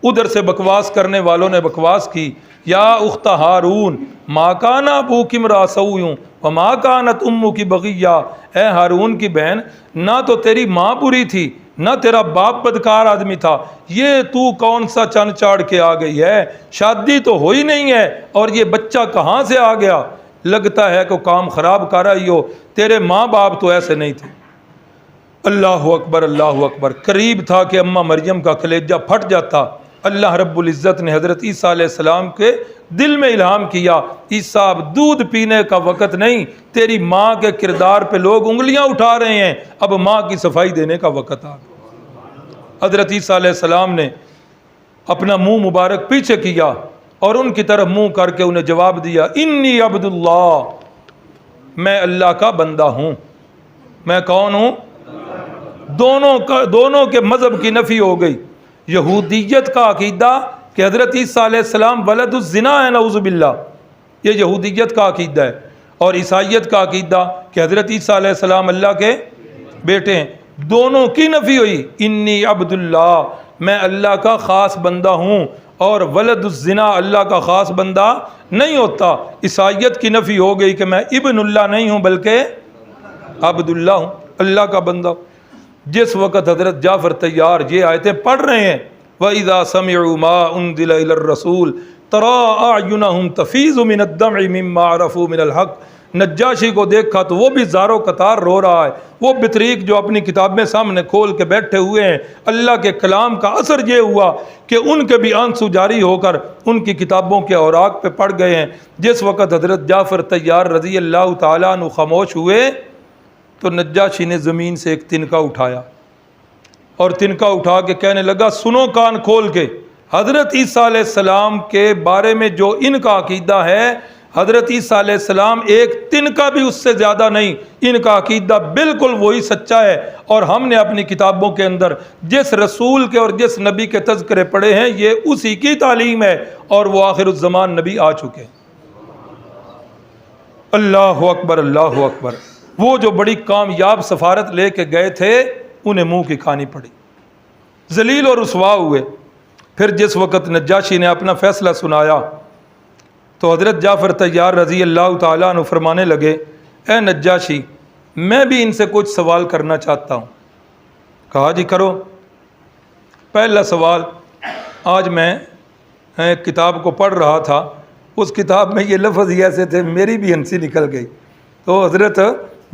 ادھر سے بکواس کرنے والوں نے بکواس کی، یا اخت ہارون ما کان ابوک امرأ سوء وما کانت امک بغیہ، اے ہارون کی بہن، نہ تو تیری ماں بری تھی نہ تیرا باپ بدکار آدمی تھا، یہ تو کون سا چن چاڑ کے آ گئی ہے، شادی تو ہوئی نہیں ہے اور یہ بچہ کہاں سے آ گیا، لگتا ہے کہ کام خراب کر رہی ہو، تیرے ماں باپ تو ایسے نہیں تھے۔ اللہ اکبر، اللہ اکبر۔ قریب تھا کہ اماں مریم کا کلیجہ پھٹ جاتا۔ اللہ رب العزت نے حضرت عیسیٰ علیہ السلام کے دل میں الہام کیا، عیسیٰ اب دودھ پینے کا وقت نہیں، تیری ماں کے کردار پہ لوگ انگلیاں اٹھا رہے ہیں، اب ماں کی صفائی دینے کا وقت آ گیا۔ حضرت عیسیٰ علیہ السلام نے اپنا منہ مبارک پیچھے کیا اور ان کی طرف منہ کر کے انہیں جواب دیا، انی عبد اللہ، میں اللہ کا بندہ ہوں۔ میں کون ہوں؟ دونوں کے مذہب کی نفی ہو گئی۔ یہودیت کا عقیدہ کہ حضرت عیسیٰ علیہ السلام ولد الزنا ہے، نعوذ باللہ، یہ یہودیت کا عقیدہ ہے، اور عیسائیت کا عقیدہ کہ حضرت عیسیٰ علیہ السلام اللہ کے بیٹے ہیں، دونوں کی نفی ہوئی۔ انی عبد اللہ، میں اللہ کا خاص بندہ ہوں، اور ولد الزنا اللہ کا خاص بندہ نہیں ہوتا۔ عیسائیت کی نفی ہو گئی کہ میں ابن اللہ نہیں ہوں بلکہ عبد اللہ ہوں، اللہ کا بندہ ہوں۔ جس وقت حضرت جعفر طیار یہ آیتیں پڑھ رہے ہیں، وَإِذَا سَمِعُوا مَا أُنزِلَ إِلَى الرَّسُولِ تَرَىٰ أَعْيُنَهُمْ تَفِيضُ مِنَ الدَّمْعِ مِمَّا عَرَفُوا مِنَ الْحَقِّ، نجاشی کو دیکھا تو وہ بھی زار و قطار رو رہا ہے، وہ بطریق جو اپنی کتابیں سامنے کھول کے بیٹھے ہوئے ہیں، اللہ کے کلام کا اثر یہ ہوا کہ ان کے بھی آنسو جاری ہو کر ان کی کتابوں کے اوراق پہ پڑ گئے ہیں۔ جس وقت حضرت جعفر طیار رضی اللہ تعالیٰ عنہ خاموش ہوئے تو نجاشی نے زمین سے ایک تنکا اٹھایا اور تنکا اٹھا کے کہنے لگا، سنو کان کھول کے، حضرت عیسیٰ علیہ السلام کے بارے میں جو ان کا عقیدہ ہے، حضرت عیسیٰ علیہ السلام ایک تنکا بھی اس سے زیادہ نہیں، ان کا عقیدہ بالکل وہی سچا ہے، اور ہم نے اپنی کتابوں کے اندر جس رسول کے اور جس نبی کے تذکرے پڑھے ہیں یہ اسی کی تعلیم ہے، اور وہ آخر الزمان نبی آ چکے۔ اللہ اکبر، اللہ اکبر۔ وہ جو بڑی کامیاب سفارت لے کے گئے تھے انہیں منہ کی کھانی پڑی، ذلیل اور رسوا ہوئے۔ پھر جس وقت نجاشی نے اپنا فیصلہ سنایا تو حضرت جعفر طیار رضی اللہ تعالیٰ عنہ فرمانے لگے، اے نجاشی، میں بھی ان سے کچھ سوال کرنا چاہتا ہوں۔ کہا جی کرو۔ پہلا سوال، آج میں ایک کتاب کو پڑھ رہا تھا، اس کتاب میں یہ لفظ ہی ایسے تھے میری بھی ہنسی نکل گئی۔ تو حضرت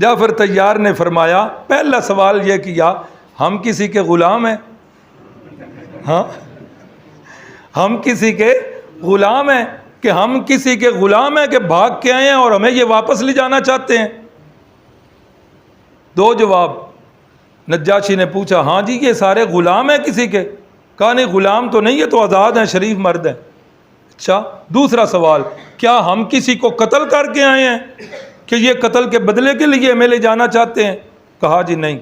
جعفر طیار نے فرمایا، پہلا سوال یہ کیا، ہم کسی کے غلام ہیں؟ ہاں، ہم کسی کے غلام ہیں کہ ہم کسی کے غلام ہیں کہ بھاگ کے آئے ہیں اور ہمیں یہ واپس لے جانا چاہتے ہیں؟ دو جواب۔ نجاشی نے پوچھا، ہاں جی یہ سارے غلام ہیں کسی کے؟ کہا نہیں، غلام تو نہیں ہے، تو آزاد ہیں، شریف مرد ہیں۔ اچھا، دوسرا سوال، کیا ہم کسی کو قتل کر کے آئے ہیں کہ یہ قتل کے بدلے کے لیے ہمیں لے جانا چاہتے ہیں؟ کہا جی نہیں،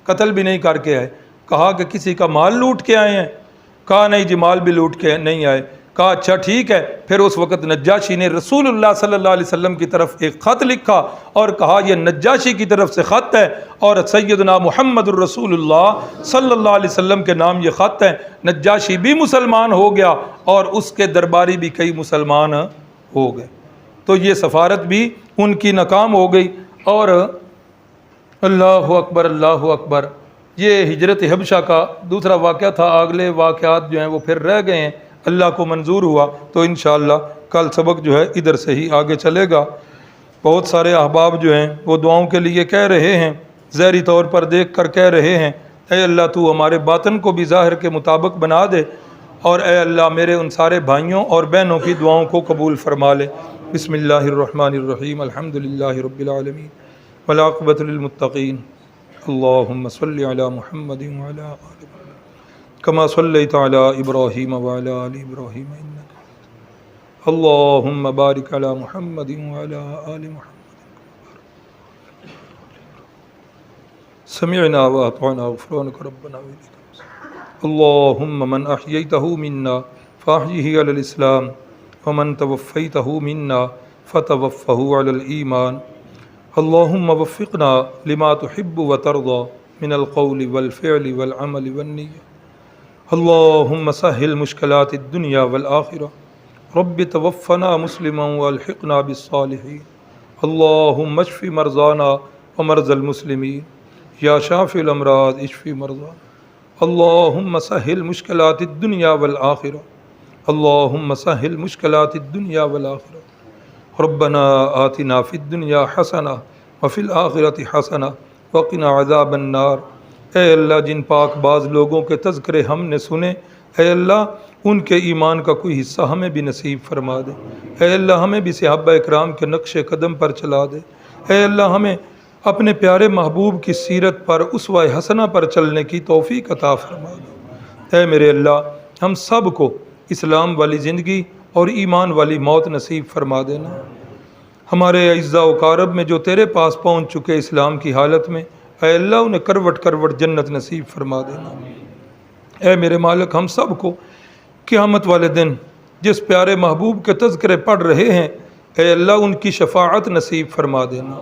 قتل بھی نہیں کر کے آئے۔ کہا کہ کسی کا مال لوٹ کے آئے ہیں؟ کہا نہیں جی، مال بھی لوٹ کے نہیں آئے۔ کہا اچھا ٹھیک ہے۔ پھر اس وقت نجاشی نے رسول اللہ صلی اللہ علیہ وسلم کی طرف ایک خط لکھا اور کہا یہ نجاشی کی طرف سے خط ہے اور سیدنا محمد الرسول اللہ صلی اللہ علیہ وسلم کے نام یہ خط ہے۔ نجاشی بھی مسلمان ہو گیا اور اس کے درباری بھی کئی مسلمان ہو گئے۔ تو یہ سفارت بھی ان کی ناکام ہو گئی۔ اور اللہ اکبر، اللہ اکبر، یہ ہجرت حبشہ کا دوسرا واقعہ تھا۔ اگلے واقعات جو ہیں وہ پھر رہ گئے ہیں، اللہ کو منظور ہوا تو انشاءاللہ کل سبق جو ہے ادھر سے ہی آگے چلے گا۔ بہت سارے احباب جو ہیں وہ دعاؤں کے لیے کہہ رہے ہیں، ظاہری طور پر دیکھ کر کہہ رہے ہیں، اے اللہ تو ہمارے باطن کو بھی ظاہر کے مطابق بنا دے، اور اے اللہ میرے ان سارے بھائیوں اور بہنوں کی دعاؤں کو قبول فرما لے۔ بسم اللہ الرحمن الرحیم، الحمدللہ رب العالمین والعاقبۃ للمتقین، اللہم صلی علی محمد وعلی آل محمد كما صليت على إبراهيم وعلى آل إبراهيم إنك اللهم بارك على محمد وعلى آل محمد. سمعنا وأطعنا غفرانك ربنا وإليك المصير. اللهم من أحييته منا فأحيه على الإسلام ومن توفيته منا فتوفه على الإيمان. اللهم وفقنا لما تحب وترضى من القول والفعل والعمل والنية. اللهم سهل مشكلات الدنيا والآخرة. رب توفنا مسلما والحقنا بالصالحين. اللهم اشف مرضانا ومرضى المسلمين. یا شافی الامراض اشفی مرضانا. اللهم سهل مشکلات الدنیا والآخرہ. اللهم سهل مشکلات الدنیا والآخرہ. ربنا آتنا فی الدنیا حسنہ وفی الآخرۃ حسنہ وقنا عذاب النار. اے اللہ جن پاک باز لوگوں کے تذکرے ہم نے سنے، اے اللہ ان کے ایمان کا کوئی حصہ ہمیں بھی نصیب فرما دے. اے اللہ ہمیں بھی صحابہ اکرام کے نقش قدم پر چلا دے. اے اللہ ہمیں اپنے پیارے محبوب کی سیرت پر اسوہ حسنہ پر چلنے کی توفیق عطا فرما دے. اے میرے اللہ ہم سب کو اسلام والی زندگی اور ایمان والی موت نصیب فرما دینا. ہمارے اعزاء و اقارب میں جو تیرے پاس پہنچ چکے اسلام کی حالت میں، اے اللہ انہیں کروٹ کروٹ جنت نصیب فرما دینا. اے میرے مالک ہم سب کو قیامت والے دن جس پیارے محبوب کے تذکرے پڑھ رہے ہیں، اے اللہ ان کی شفاعت نصیب فرما دینا.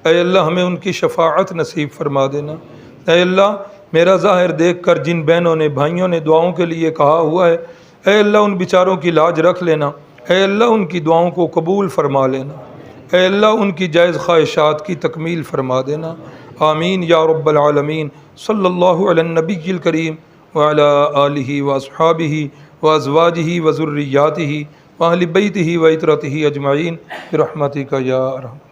اے اللہ ہمیں ان کی شفاعت نصیب فرما دینا. اے اللہ میرا ظاہر دیکھ کر جن بہنوں نے بھائیوں نے دعاؤں کے لیے کہا ہوا ہے، اے اللہ ان بیچاروں کی لاج رکھ لینا. اے اللہ ان کی دعاؤں کو قبول فرما لینا. اے اللہ ان کی جائز خواہشات کی تکمیل فرما دینا. آمین یا رب العالمین. صلی اللہ علی النبی الکریم وعلی آلہ واصحابہ وازواجہ وذریاتہ واہل بیتہ وعترتہ اجمعین برحمتک یا ارحم.